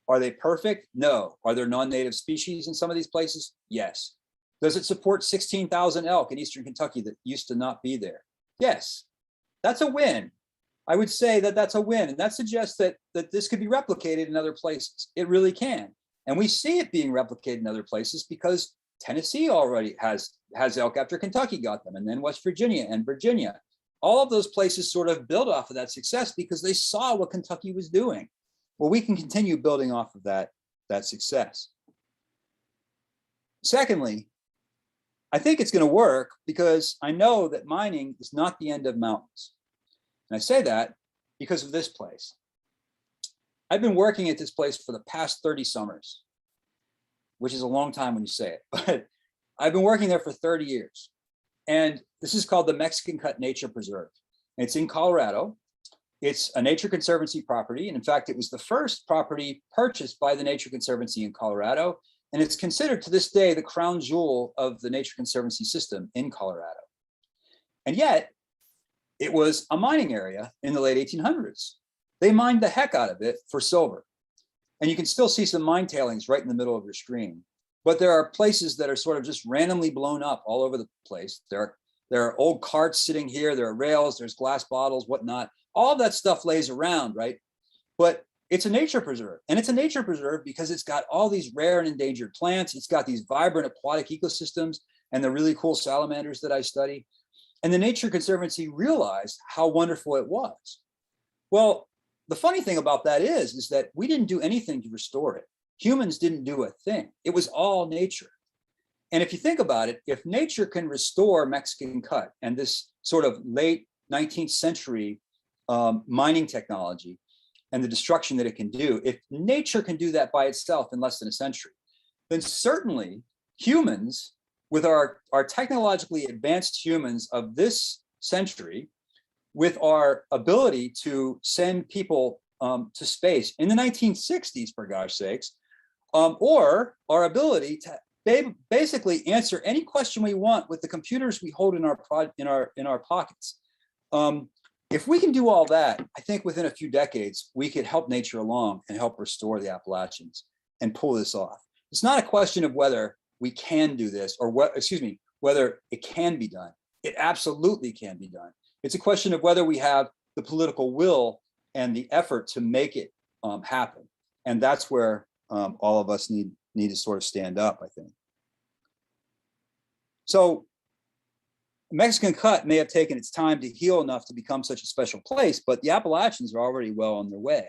Are they perfect? No. Are there non-native species in some of these places? Yes. Does it support 16,000 elk in Eastern Kentucky that used to not be there? Yes. That's a win. I would say that that's a win. And that suggests that this could be replicated in other places. It really can. And we see it being replicated in other places because Tennessee already has elk after Kentucky got them, and then West Virginia and Virginia. All of those places sort of build off of that success because they saw what Kentucky was doing. Well, we can continue building off of that success. Secondly, I think it's going to work because I know that mining is not the end of mountains. And I say that because of this place. I've been working at this place for the past 30 summers, which is a long time when you say it, but I've been working there for 30 years. And this is called the Mexican Cut Nature Preserve. It's in Colorado. It's a Nature Conservancy property. And in fact, it was the first property purchased by the Nature Conservancy in Colorado. And it's considered to this day the crown jewel of the Nature Conservancy system in Colorado. And yet, it was a mining area in the late 1800s. They mined the heck out of it for silver. And you can still see some mine tailings right in the middle of your screen. But there are places that are sort of just randomly blown up all over the place. There are old carts sitting here, there are rails, there's glass bottles, whatnot. All of that stuff lays around, right? But it's a nature preserve. And it's a nature preserve because it's got all these rare and endangered plants. It's got these vibrant aquatic ecosystems and the really cool salamanders that I study. And the Nature Conservancy realized how wonderful it was. Well, the funny thing about that is that we didn't do anything to restore it. Humans didn't do a thing. It was all nature. And if you think about it, if nature can restore Mexican Cut and this sort of late 19th century mining technology and the destruction that it can do, if nature can do that by itself in less than a century, then certainly humans, with our technologically advanced humans of this century, with our ability to send people to space in the 1960s, for gosh sakes, or our ability to basically answer any question we want with the computers we hold in our pockets. If we can do all that, I think within a few decades, we could help nature along and help restore the Appalachians and pull this off. It's not a question of whether we can do this or whether it can be done. It absolutely can be done. It's a question of whether we have the political will and the effort to make it happen. And that's where all of us need to sort of stand up, I think. So Mexican Cut may have taken its time to heal enough to become such a special place, but the Appalachians are already well on their way.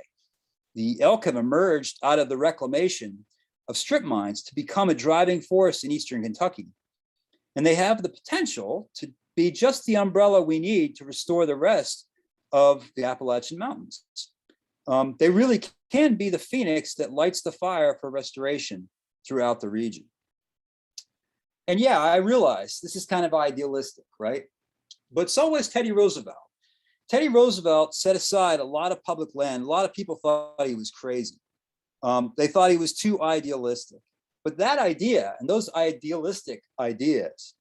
The elk have emerged out of the reclamation of strip mines to become a driving force in eastern Kentucky. And they have the potential to be just the umbrella we need to restore the rest of the Appalachian Mountains. They really can be the phoenix that lights the fire for restoration throughout the region. And yeah, I realize this is kind of idealistic, right? But so was Teddy Roosevelt. Teddy Roosevelt set aside a lot of public land. A lot of people thought he was crazy. They thought he was too idealistic. But that idea and those idealistic ideas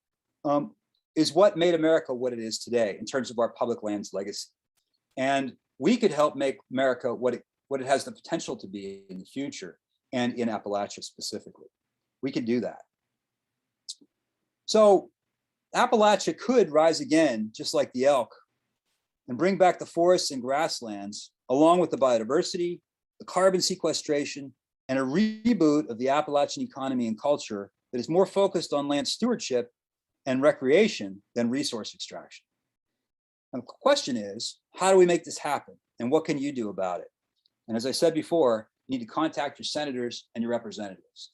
is what made America what it is today in terms of our public lands legacy. And we could help make America what it has the potential to be in the future and in Appalachia specifically. We can do that. So Appalachia could rise again, just like the elk, and bring back the forests and grasslands, along with the biodiversity, the carbon sequestration, and a reboot of the Appalachian economy and culture that is more focused on land stewardship and recreation than resource extraction. And the question is, how do we make this happen? And what can you do about it? And as I said before, you need to contact your senators and your representatives.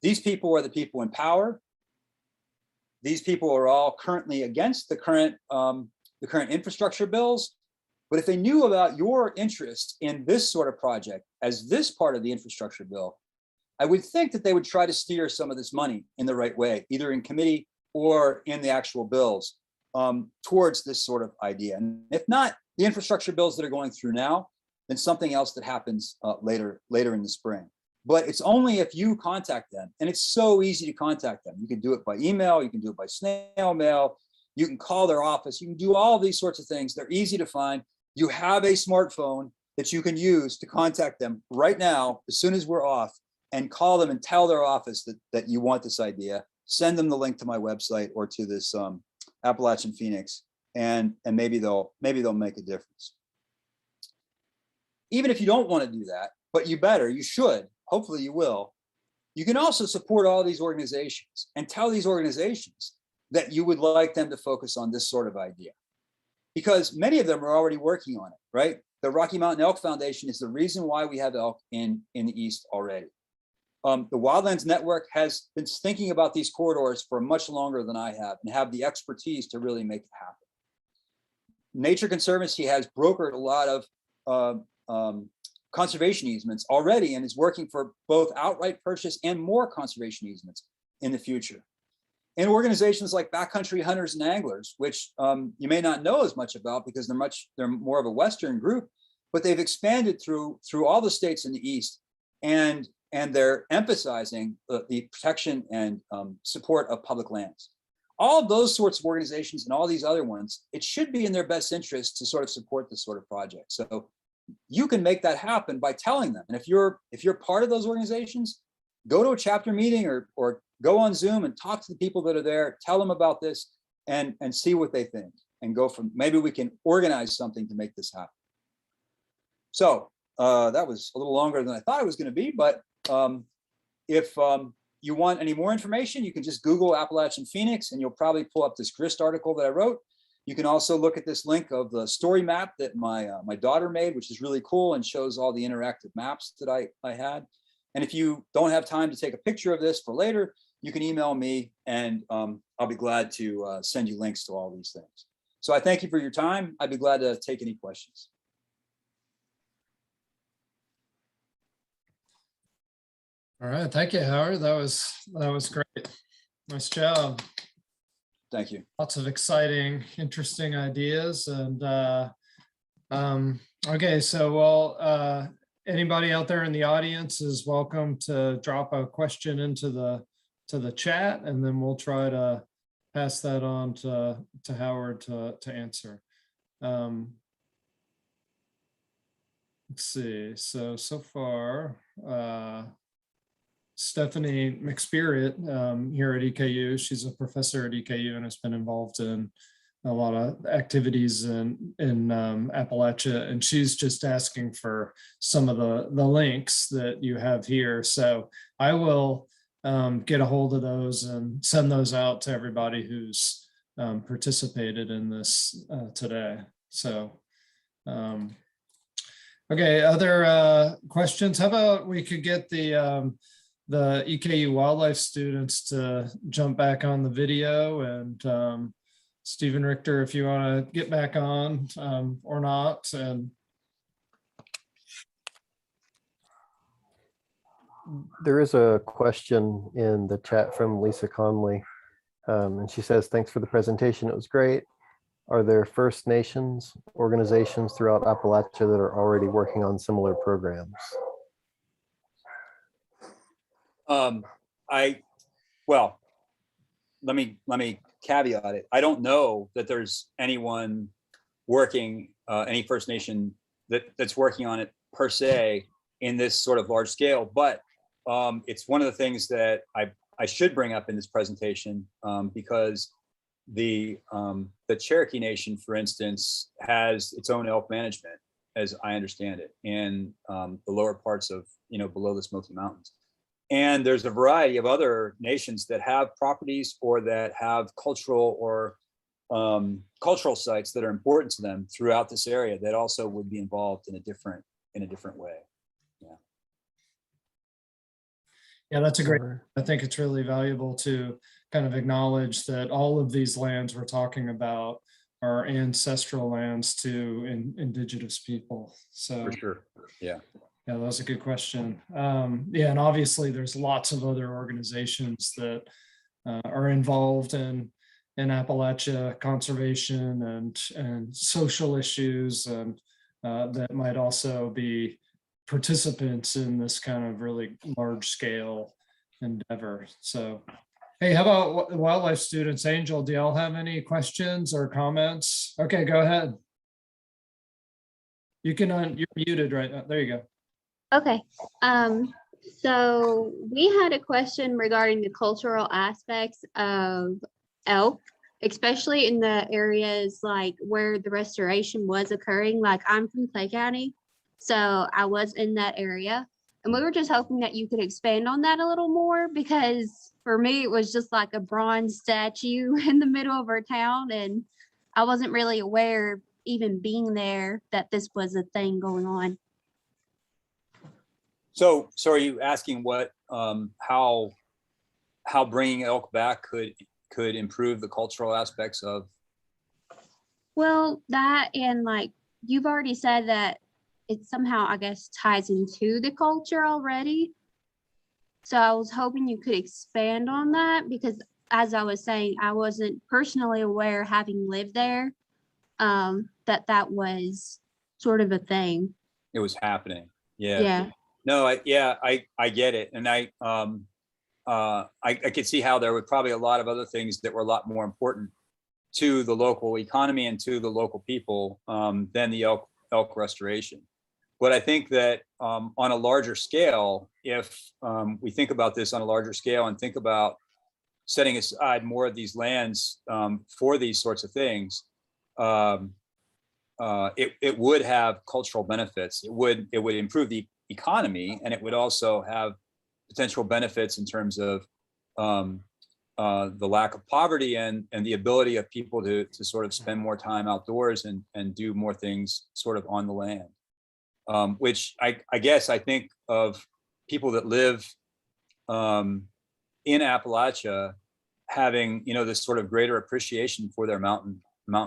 These people are the people in power. These people are all currently against the current infrastructure bills. But if they knew about your interest in this sort of project as this part of the infrastructure bill, I would think that they would try to steer some of this money in the right way, either in committee or in the actual bills towards this sort of idea. And if not, the infrastructure bills that are going through now, then something else that happens later in the spring. But it's only if you contact them, and it's so easy to contact them. You can do it by email, you can do it by snail mail, you can call their office, you can do all these sorts of things. They're easy to find. You have a smartphone that you can use to contact them right now, as soon as we're off, and call them and tell their office that you want this idea. Send them the link to my website or to this Appalachian Phoenix, and maybe they'll make a difference. Even if you don't want to do that, but you should, hopefully you will, You can also support all these organizations and tell these organizations that you would like them to focus on this sort of idea, because many of them are already working on it, right? The Rocky Mountain Elk Foundation is the reason why we have elk in the East already. The Wildlands Network has been thinking about these corridors for much longer than I have, and have the expertise to really make it happen. Nature Conservancy has brokered a lot of conservation easements already, and is working for both outright purchase and more conservation easements in the future. And organizations like Backcountry Hunters and Anglers, which you may not know as much about because they're more of a Western group, but they've expanded through all the states in the East, and they're emphasizing the protection and support of public lands. All of those sorts of organizations and all these other ones, it should be in their best interest to sort of support this sort of project. So you can make that happen by telling them. And if you're part of those organizations, go to a chapter meeting or go on Zoom and talk to the people that are there, tell them about this, and see what they think, and go from, maybe we can organize something to make this happen. So that was a little longer than I thought it was going to be, but if you want any more information, you can just Google Appalachian Phoenix and you'll probably pull up this GRIST article that I wrote. You can also look at this link of the story map that my daughter made, which is really cool and shows all the interactive maps that I had. And if you don't have time to take a picture of this for later, you can email me, and I'll be glad to send you links to all these things. So I thank you for your time. I'd be glad to take any questions. All right, thank you, Howard. That was great. Nice job. Thank you. Lots of exciting, interesting ideas. And okay, so well, anybody out there in the audience is welcome to drop a question into the chat, and then we'll try to pass that on to Howard to answer. Let's see. So far, Stephanie McSpirit here at EKU, she's a professor at EKU and has been involved in a lot of activities in Appalachia, and she's just asking for some of the links that you have here. So I will get a hold of those and send those out to everybody who's participated in this today. So okay, other questions? How about we could get the EKU wildlife students to jump back on the video, and Stephen Richter, if you want to get back on or not. And there is a question in the chat from Lisa Conley, and she says, thanks for the presentation, it was great. Are there First Nations organizations throughout Appalachia that are already working on similar programs? Well, let me caveat it. I don't know that there's anyone working, any First Nation that's working on it per se in this sort of large scale, but it's one of the things that I should bring up in this presentation, because the Cherokee Nation, for instance, has its own elk management, as I understand it, in the lower parts of, below the Smoky Mountains. And there's a variety of other nations that have properties or that have cultural or cultural sites that are important to them throughout this area that also would be involved in a different way. Yeah, that's a great, I think it's really valuable to kind of acknowledge that all of these lands we're talking about are ancestral lands to indigenous people. So For sure, yeah. Yeah, that was a good question. Yeah, and obviously there's lots of other organizations that are involved in Appalachia conservation and social issues, and that might also be participants in this kind of really large scale endeavor. So, hey, how about wildlife students? Angel, do y'all have any questions or comments? Okay, go ahead. You can, you're muted right now. There you go. Okay, so we had a question regarding the cultural aspects of elk, especially in the areas like where the restoration was occurring. Like I'm from Clay County, so I was in that area. And we were just hoping that you could expand on that a little more, because for me, it was just like a bronze statue in the middle of our town. And I wasn't really aware, even being there, that this was a thing going on. So are you asking what, how bringing elk back could improve the cultural aspects of? Well, that, and like you've already said that it somehow, I guess, ties into the culture already. So I was hoping you could expand on that, because as I was saying, I wasn't personally aware, having lived there, that was sort of a thing. It was happening. Yeah. Yeah. No, I get it. And I could see how there were probably a lot of other things that were a lot more important to the local economy and to the local people than the elk restoration. But I think that on a larger scale, if we think about this on a larger scale and think about setting aside more of these lands for these sorts of things, it would have cultural benefits. It would improve the economy, and it would also have potential benefits in terms of the lack of poverty and the ability of people to sort of spend more time outdoors and do more things sort of on the land. Which I guess I think of people that live in Appalachia having, this sort of greater appreciation for their mountain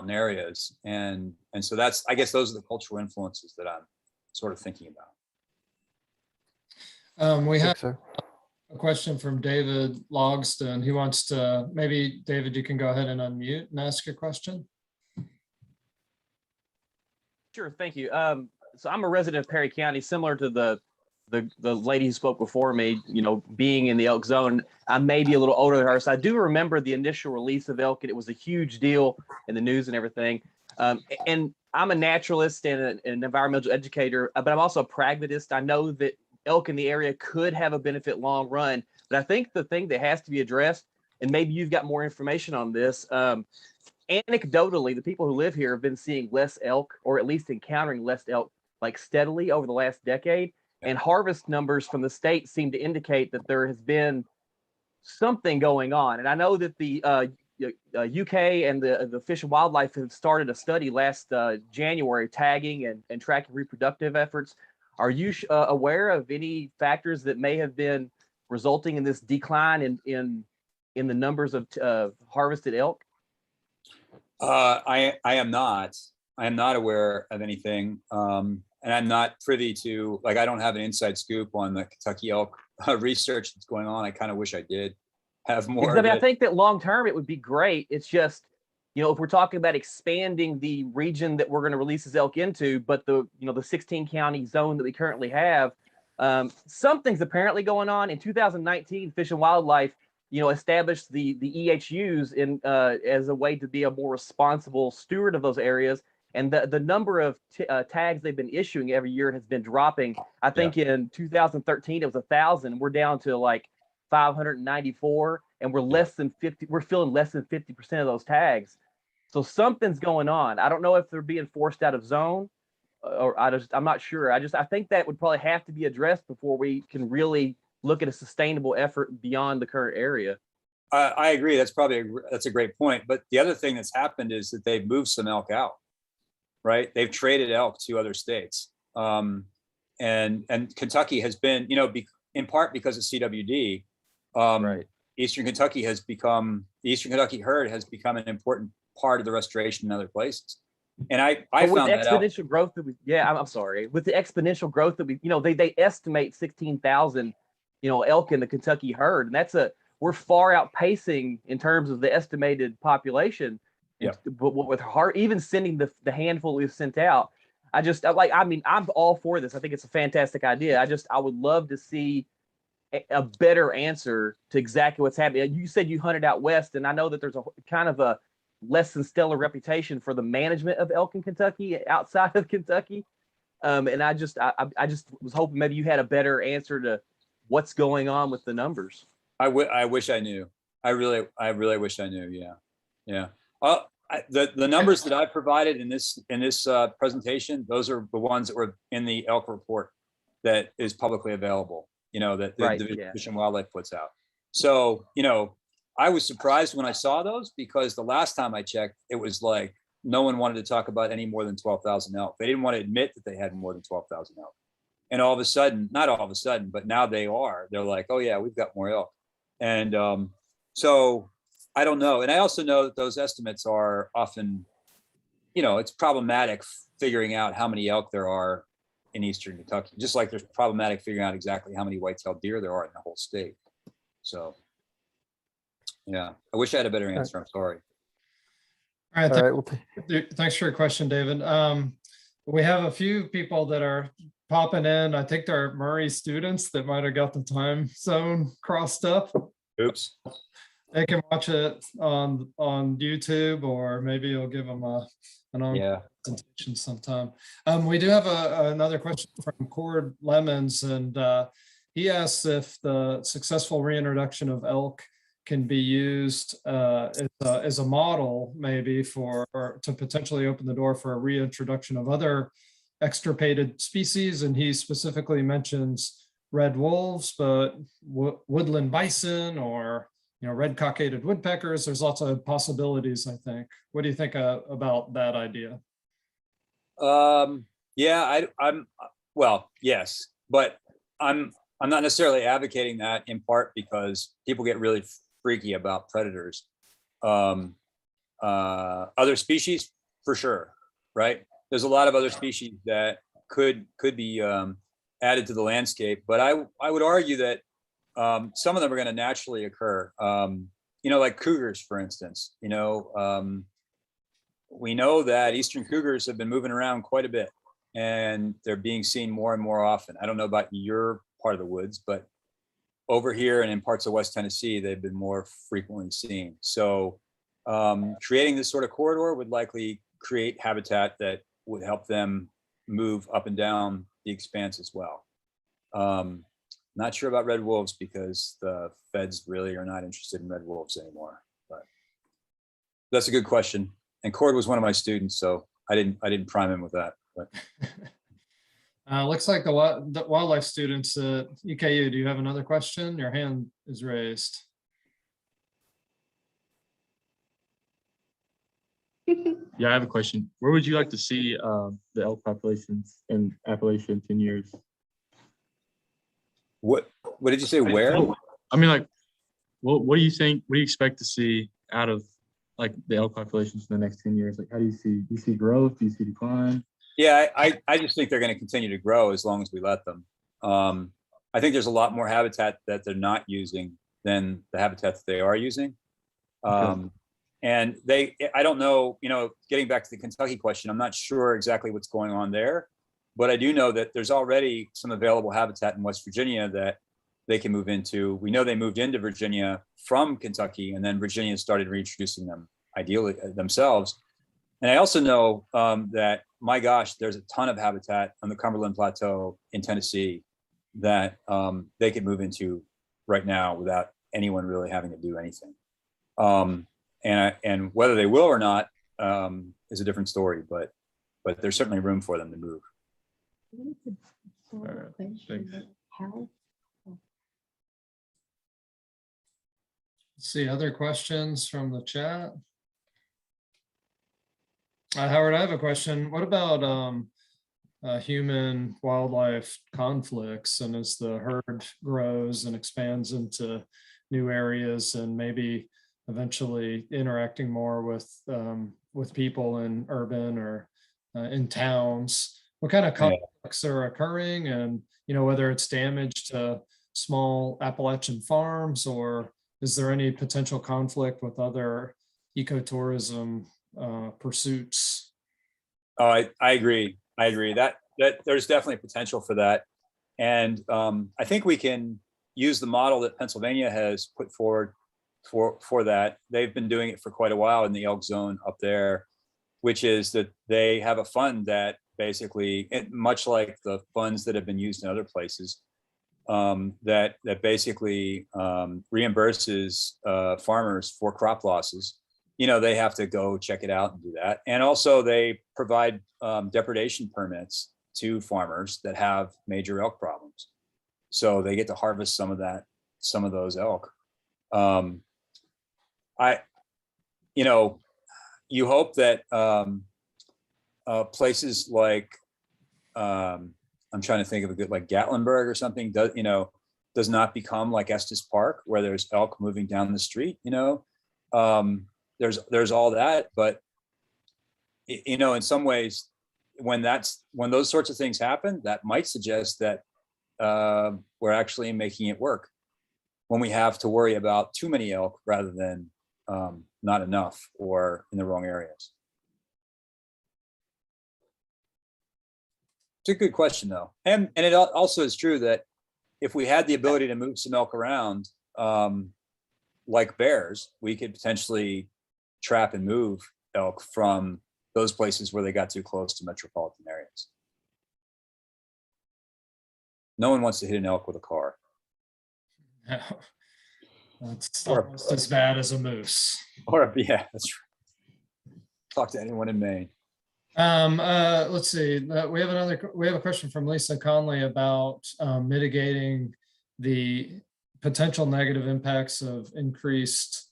areas. And so I guess those are the cultural influences that I'm sort of thinking about. We have Sir. a question from David Logston. He wants to, maybe David, you can go ahead and unmute and ask your question. Sure, thank you. So I'm a resident of Perry County, similar to the lady who spoke before me, being in the elk zone. I may be a little older than her, so I do remember the initial release of elk, and it was a huge deal in the news and everything. And I'm a naturalist and an environmental educator, but I'm also a pragmatist. I know that elk in the area could have a benefit long run, but I think the thing that has to be addressed, and maybe you've got more information on this, anecdotally, the people who live here have been seeing less elk, or at least encountering less elk, like steadily over the last decade. And harvest numbers from the state seem to indicate that there has been something going on. And I know that the UK and the Fish and Wildlife have started a study last January, tagging and tracking reproductive efforts. Are you aware of any factors that may have been resulting in this decline in the numbers of harvested elk? I am not. I am not aware of anything. And I'm not privy to, I don't have an inside scoop on the Kentucky elk research that's going on. I kind of wish I did have more. I think that long term it would be great. It's just, if we're talking about expanding the region that we're going to release this elk into, but the 16 county zone that we currently have, something's apparently going on. In 2019, Fish and Wildlife, established the EHUs as a way to be a more responsible steward of those areas. And the number of tags they've been issuing every year has been dropping. I think in 2013 it was 1,000. We're down to like 594, and we're less than 50. We're filling less than 50% of those tags. So something's going on. I don't know if they're being forced out of zone, or I'm not sure. I think that would probably have to be addressed before we can really look at a sustainable effort beyond the current area. I agree. That's a great point. But the other thing that's happened is that they've moved some elk out. Right, they've traded elk to other states, and Kentucky has been, in part because of CWD. Right. The Eastern Kentucky herd has become an important part of the restoration in other places. And I found that out. Exponential growth that I'm sorry, with the exponential growth that they estimate 16,000, elk in the Kentucky herd, and we're far outpacing in terms of the estimated population. Yeah. But with even sending the handful we've sent out, I'm all for this. I think it's a fantastic idea. I would love to see a better answer to exactly what's happening. You said you hunted out west, and I know that there's a kind of a less than stellar reputation for the management of elk in Kentucky outside of Kentucky. And I just was hoping maybe you had a better answer to what's going on with the numbers. I wish I knew. I really wish I knew. Yeah. Yeah. The numbers that I provided in this presentation, those are the ones that were in the elk report. that is publicly available, that the Right, Division yeah. of Fish and Wildlife puts out. So, I was surprised when I saw those, because the last time I checked, it was like no one wanted to talk about any more than 12,000 elk. They didn't want to admit that they had more than 12,000 elk. And all of a sudden, not all of a sudden, but now they're like, oh yeah, we've got more elk. And so I don't know. And I also know that those estimates are often, it's problematic figuring out how many elk there are in Eastern Kentucky, just like there's problematic figuring out exactly how many white-tailed deer there are in the whole state. So, yeah, I wish I had a better answer. I'm sorry. All right, All right, well, thanks for your question, David. We have a few people that are popping in. I think they're Murray students that might have got the time zone crossed up. Oops. They can watch it on YouTube, or maybe you'll give them an on presentation sometime. We do have another question from Cord Lemons, and he asks if the successful reintroduction of elk can be used as a model, maybe to potentially open the door for a reintroduction of other extirpated species. And he specifically mentions red wolves, but woodland bison, or red cockaded woodpeckers. There's lots of possibilities, I think. What do you think about that idea? Yeah, well, yes, but I'm not necessarily advocating that, in part because people get really freaky about predators. Other species, for sure, right? There's a lot of other species that could be added to the landscape, but I would argue that some of them are going to naturally occur. Like cougars, for instance. We know that eastern cougars have been moving around quite a bit, and they're being seen more and more often. I don't know about your part of the woods, but over here and in parts of West Tennessee, they've been more frequently seen. So creating this sort of corridor would likely create habitat that would help them move up and down the expanse as well. Not sure about red wolves, because the feds really are not interested in red wolves anymore, but that's a good question. And Cord was one of my students, so I didn't prime him with that. But Looks like the wildlife students at EKU. Do you have another question? Your hand is raised. Yeah, I have a question. Where would you like to see the elk populations in Appalachia in 10 years? what did you say? Where? I mean, like, what do you think? What do you expect to see out of like the elk populations in the next 10 years? Like, how do you see growth? Do you see decline? Yeah, I just think they're going to continue to grow as long as we let them. I think there's a lot more habitat that they're not using than the habitat that they are using. And I don't know, getting back to the Kentucky question, I'm not sure exactly what's going on there, but I do know that there's already some available habitat in West Virginia that they can move into. We know they moved into Virginia from Kentucky, and then Virginia started reintroducing them ideally themselves. And I also know that, my gosh, there's a ton of habitat on the Cumberland Plateau in Tennessee that they could move into right now without anyone really having to do anything. And whether they will or not is a different story, but there's certainly room for them to move. Let's see, other questions from the chat? Howard, I have a question. What about human wildlife conflicts, and as the herd grows and expands into new areas and maybe eventually interacting more with people in urban or in towns, what kind of conflicts are occurring, and whether it's damage to small Appalachian farms, or is there any potential conflict with other ecotourism pursuits? Oh, I agree. That there's definitely potential for that. And I think we can use the model that Pennsylvania has put forward for that. They've been doing it for quite a while in the elk zone up there, which is that they have a fund that basically, much like the funds that have been used in other places, that basically reimburses farmers for crop losses. They have to go check it out and do that. And also they provide depredation permits to farmers that have major elk problems. So they get to harvest some of those elk. You hope that places like, I'm trying to think of a good, like Gatlinburg or something, does not become like Estes Park, where there's elk moving down the street. There's all that, but in some ways, when those sorts of things happen, that might suggest that we're actually making it work when we have to worry about too many elk rather than not enough or in the wrong areas. It's a good question, though, and it also is true that if we had the ability to move some elk around, like bears, we could potentially trap and move elk from those places where they got too close to metropolitan areas. No one wants to hit an elk with a car. No. That's Or- almost as bad as a moose. Yeah, that's true. Talk to anyone in Maine. Let's see. We have a question from Lisa Conley about mitigating the potential negative impacts of increased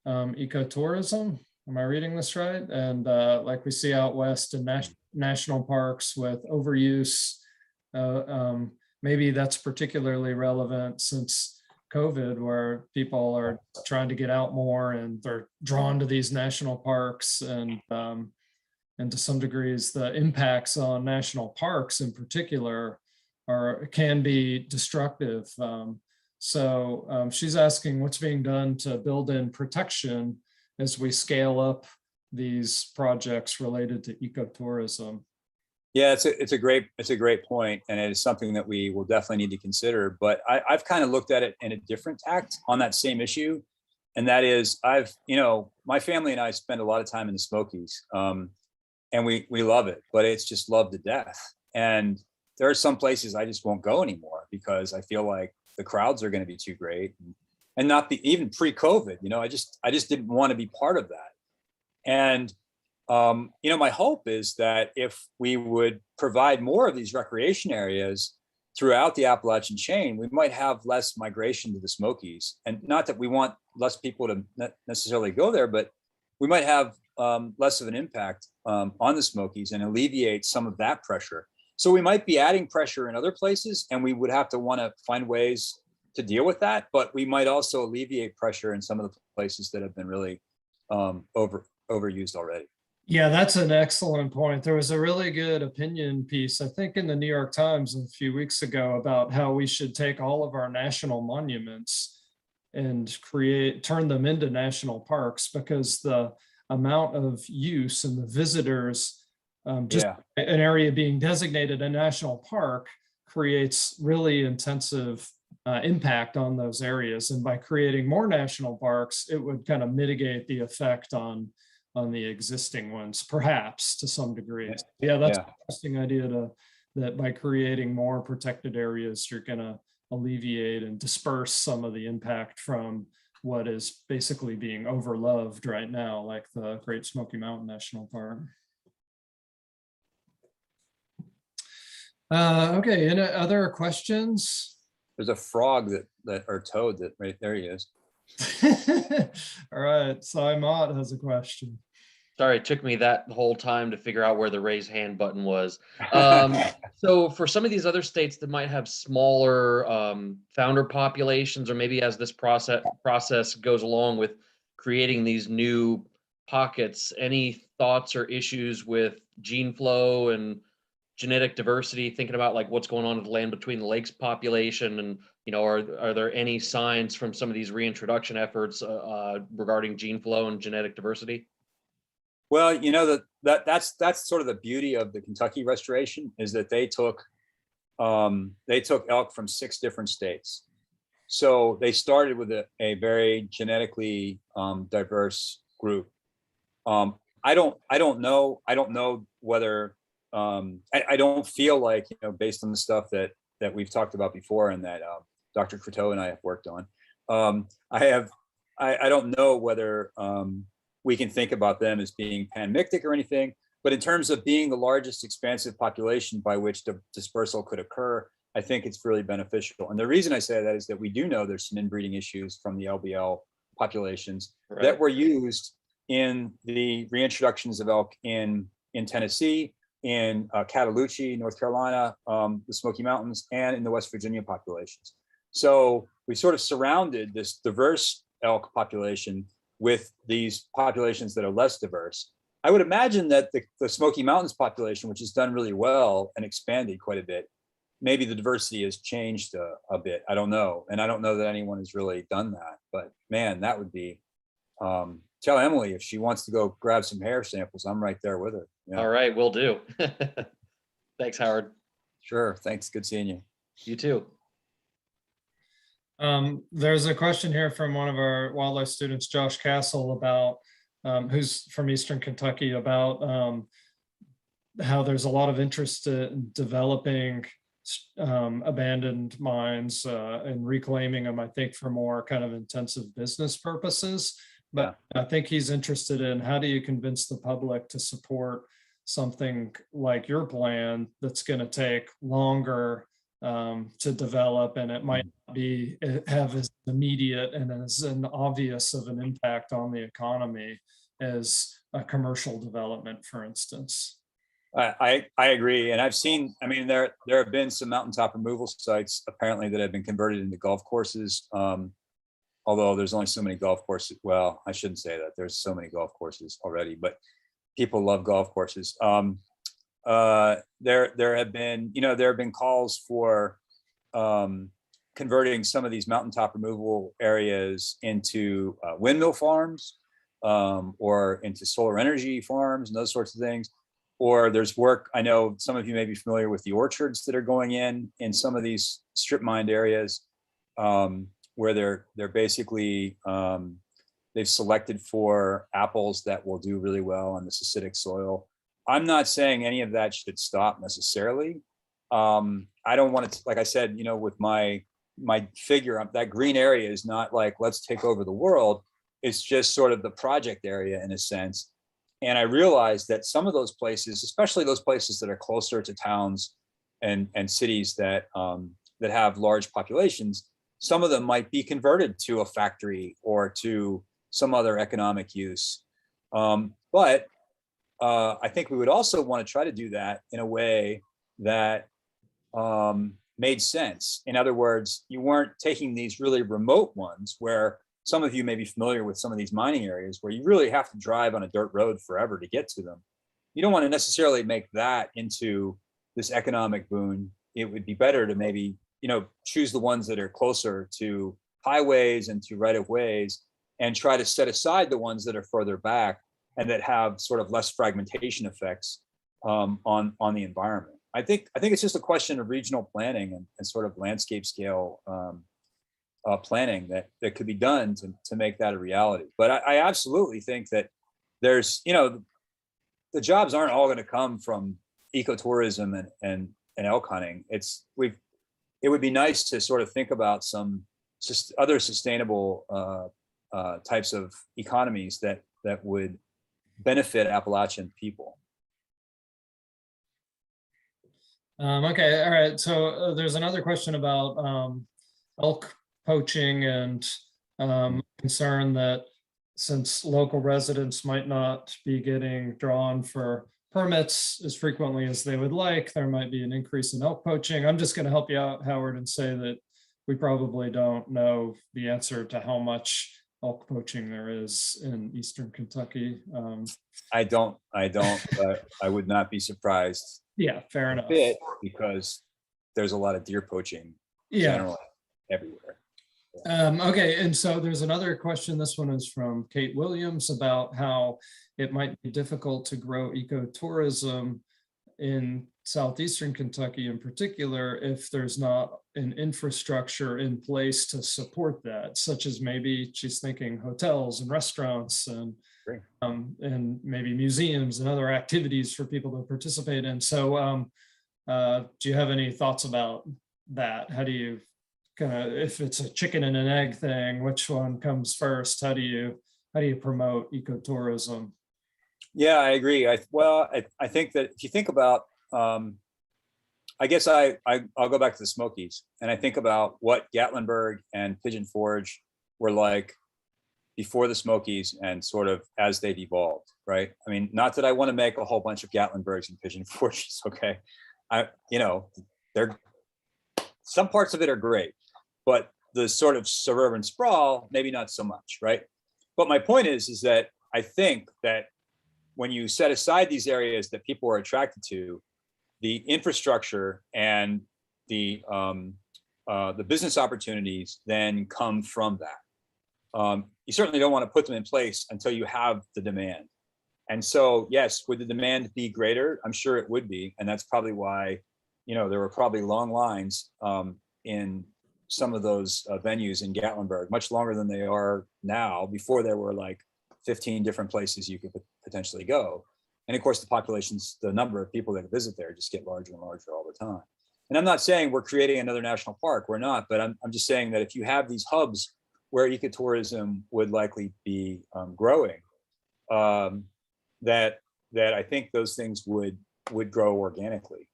ecotourism. Am I reading this right? And like we see out west in national parks with overuse, maybe that's particularly relevant since COVID, where people are trying to get out more and they're drawn to these national parks, and to some degrees, the impacts on national parks in particular can be destructive. She's asking what's being done to build in protection as we scale up these projects related to ecotourism. Yeah, it's a great point, and it is something that we will definitely need to consider. But I've kind of looked at it in a different tact on that same issue, and that is my family and I spend a lot of time in the Smokies, and we love it, but it's just loved to death. And there are some places I just won't go anymore because I feel like the crowds are going to be too great, and not even pre-COVID. I just didn't want to be part of that. And my hope is that if we would provide more of these recreation areas throughout the Appalachian chain, we might have less migration to the Smokies. And not that we want less people to necessarily go there, but we might have less of an impact on the Smokies and alleviate some of that pressure. So we might be adding pressure in other places, and we would have to want to find ways to deal with that. But we might also alleviate pressure in some of the places that have been really overused already. Yeah, that's an excellent point. There was a really good opinion piece, I think, in the New York Times a few weeks ago about how we should take all of our national monuments and turn them into national parks, because the amount of use and the visitors, just an area being designated a national park creates really intensive impact on those areas. And by creating more national parks, it would kind of mitigate the effect on the existing ones, perhaps to some degree. Yeah, that's an interesting idea that by creating more protected areas, you're going to alleviate and disperse some of the impact from what is basically being overloved right now, like the Great Smoky Mountain National Park. Okay, any other questions? There's a frog or toad that right there he is. All right, Simon has a question. Sorry, it took me that whole time to figure out where the raise hand button was. So for some of these other states that might have smaller founder populations, or maybe as this process goes along with creating these new pockets, any thoughts or issues with gene flow and genetic diversity, thinking about like what's going on with the land between the lakes population, and are there any signs from some of these reintroduction efforts regarding gene flow and genetic diversity? Well, that's sort of the beauty of the Kentucky restoration, is that they took elk from 6 different states. So they started with a very genetically diverse group. I don't know whether I don't feel like, based on the stuff that we've talked about before and that Dr. Croteau and I have worked on, I don't know whether we can think about them as being panmictic or anything. But in terms of being the largest expansive population by which the dispersal could occur, I think it's really beneficial. And the reason I say that is that we do know there's some inbreeding issues from the LBL populations that were used in the reintroductions of elk in Tennessee, in Cataloochee, North Carolina, the Smoky Mountains, and in the West Virginia populations. So we sort of surrounded this diverse elk population with these populations that are less diverse. I would imagine that the Smoky Mountains population, which has done really well and expanded quite a bit, maybe the diversity has changed a bit. I don't know. And I don't know that anyone has really done that. But man, that would be, tell Emily if she wants to go grab some hair samples, I'm right there with her. Yeah. All right, will do. Thanks, Howard. Sure. Thanks. Good seeing you. You too. There's a question here from one of our wildlife students, Josh Castle, about who's from Eastern Kentucky, about how there's a lot of interest in developing abandoned mines and reclaiming them, I think, for more kind of intensive business purposes. But I think he's interested in how do you convince the public to support something like your plan that's going to take longer to develop, and it might be have as immediate and as an obvious of an impact on the economy as a commercial development, for instance. I agree. And I've seen, I mean, there have been some mountaintop removal sites apparently that have been converted into golf courses. Although there's only so many golf courses. Well, I shouldn't say that. There's so many golf courses already, but people love golf courses. There have been calls for converting some of these mountaintop removal areas into windmill farms or into solar energy farms and those sorts of things. Or there's work, I know some of you may be familiar with the orchards that are going in some of these strip mined areas where they're basically, they've selected for apples that will do really well on this acidic soil. I'm not saying any of that should stop necessarily. I don't want to, like I said, with my figure, that green area is not like, let's take over the world. It's just sort of the project area in a sense. And I realized that some of those places, especially those places that are closer to towns and cities that have large populations, some of them might be converted to a factory or to some other economic use. But I think we would also want to try to do that in a way that made sense. In other words, you weren't taking these really remote ones where some of you may be familiar with some of these mining areas where you really have to drive on a dirt road forever to get to them. You don't want to necessarily make that into this economic boon. It would be better to maybe, choose the ones that are closer to highways and to right of ways and try to set aside the ones that are further back and that have sort of less fragmentation effects on the environment. I think it's just a question of regional planning and sort of landscape scale planning that could be done to make that a reality. But I absolutely think that there's, the jobs aren't all going to come from ecotourism and elk hunting. It would be nice to sort of think about some other sustainable types of economies that would benefit Appalachian people. Okay, all right. So there's another question about elk poaching and concern that since local residents might not be getting drawn for permits as frequently as they would like, there might be an increase in elk poaching. I'm just going to help you out, Howard, and say that we probably don't know the answer to how much elk poaching there is in Eastern Kentucky. I don't, but I would not be surprised. Yeah, fair enough. Because there's a lot of deer poaching generally everywhere. Okay, and so there's another question. This one is from Kate Williams about how it might be difficult to grow ecotourism in southeastern Kentucky in particular if there's not an infrastructure in place to support that, such as maybe she's thinking hotels and restaurants and maybe museums and other activities for people to participate in. So do you have any thoughts about that? How do you if it's a chicken and an egg thing, which one comes first? How do you promote ecotourism? Yeah, I agree. I think that if you think about, I guess I'll go back to the Smokies, and I think about what Gatlinburg and Pigeon Forge were like before the Smokies and sort of as they've evolved, right? I mean, not that I want to make a whole bunch of Gatlinburgs and Pigeon Forges, okay? They're, some parts of it are great, but the sort of suburban sprawl, maybe not so much, right? But my point is that I think that when you set aside these areas that people are attracted to, the infrastructure and the business opportunities then come from that. You certainly don't want to put them in place until you have the demand. And so, yes, would the demand be greater? I'm sure it would be. And that's probably why, there were probably long lines in some of those venues in Gatlinburg, much longer than they are now. Before there were like 15 different places you could potentially go. And of course, the number of people that visit there just get larger and larger all the time. And I'm not saying we're creating another national park, we're not, but I'm just saying that if you have these hubs where ecotourism would likely be growing, that I think those things would grow organically.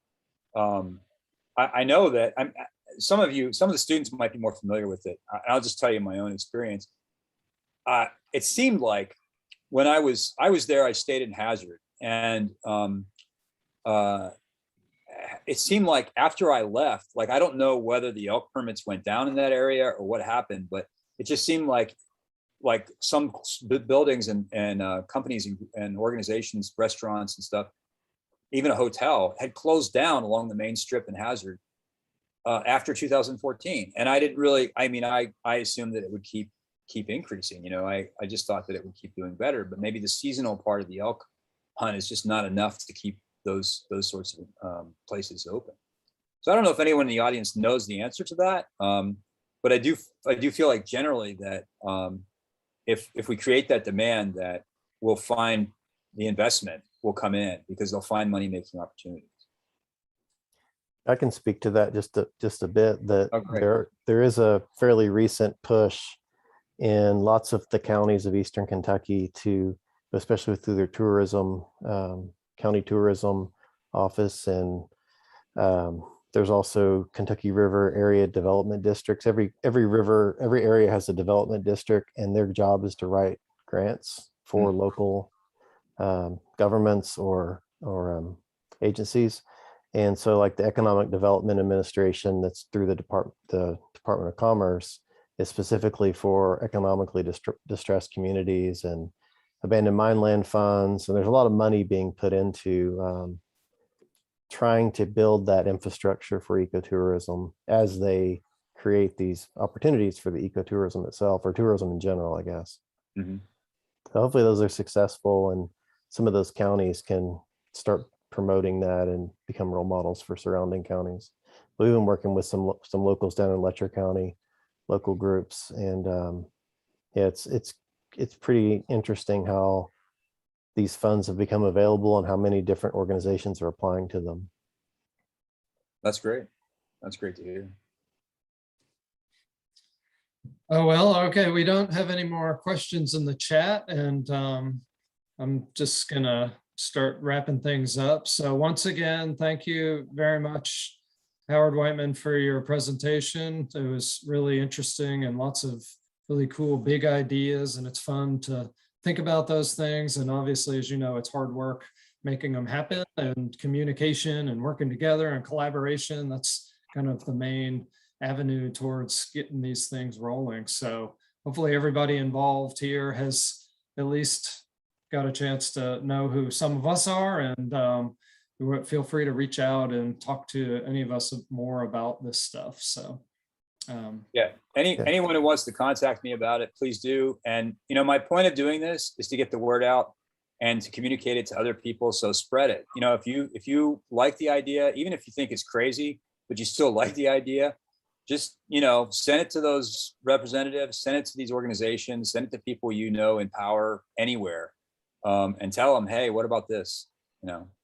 I know that some of the students might be more familiar with it. I'll just tell you my own experience. It seemed like when I was there, I stayed in Hazard, and it seemed like after I left, like, I don't know whether the elk permits went down in that area or what happened, but it just seemed like some buildings and companies and organizations, restaurants and stuff, even a hotel, had closed down along the main strip in Hazard after 2014. And I didn't really, I assumed that it would keep increasing. I just thought that it would keep doing better, but maybe the seasonal part of the elk hunt is just not enough to keep those sorts of places open. So I don't know if anyone in the audience knows the answer to that, but I do feel like generally that if we create that demand, that we'll find the investment will come in because they'll find money making opportunities. I can speak to that just a bit. That Okay. there is a fairly recent push in lots of the counties of Eastern Kentucky to, especially through their tourism, county tourism office, and there's also Kentucky River area development districts. Every area has a development district, and their job is to write grants for local governments or agencies. And so, like the Economic Development Administration, that's through the Department of Commerce, is specifically for economically distressed communities and abandoned mine land funds. And there's a lot of money being put into trying to build that infrastructure for ecotourism as they create these opportunities for the ecotourism itself, or tourism in general, I guess. Mm-hmm. So hopefully those are successful, and some of those counties can start promoting that and become role models for surrounding counties. We've been working with some locals down in Letcher County, local groups, and yeah, it's pretty interesting how these funds have become available and how many different organizations are applying to them. That's great. That's great to hear. Oh, well, okay. We don't have any more questions in the chat, and I'm just gonna start wrapping things up. So once again, thank you very much, Howard Whiteman, for your presentation. It was really interesting and lots of really cool big ideas, and it's fun to think about those things. And obviously, as you know, it's hard work making them happen, and communication and working together and collaboration. That's kind of the main avenue towards getting these things rolling. So hopefully everybody involved here has at least got a chance to know who some of us are, and feel free to reach out and talk to any of us more about this stuff. So yeah, anyone who wants to contact me about it, please do. And my point of doing this is to get the word out and to communicate it to other people. So spread it. If you like the idea, even if you think it's crazy, but you still like the idea, just send it to those representatives, send it to these organizations, send it to people in power anywhere, and tell them, hey, what about this?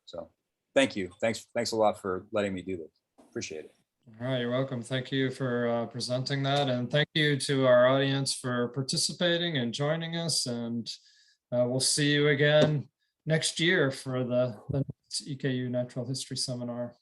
So thank you. Thanks a lot for letting me do this. Appreciate it. All right, you're welcome. Thank you for presenting that, and thank you to our audience for participating and joining us. And we'll see you again next year for the EKU Natural History Seminar.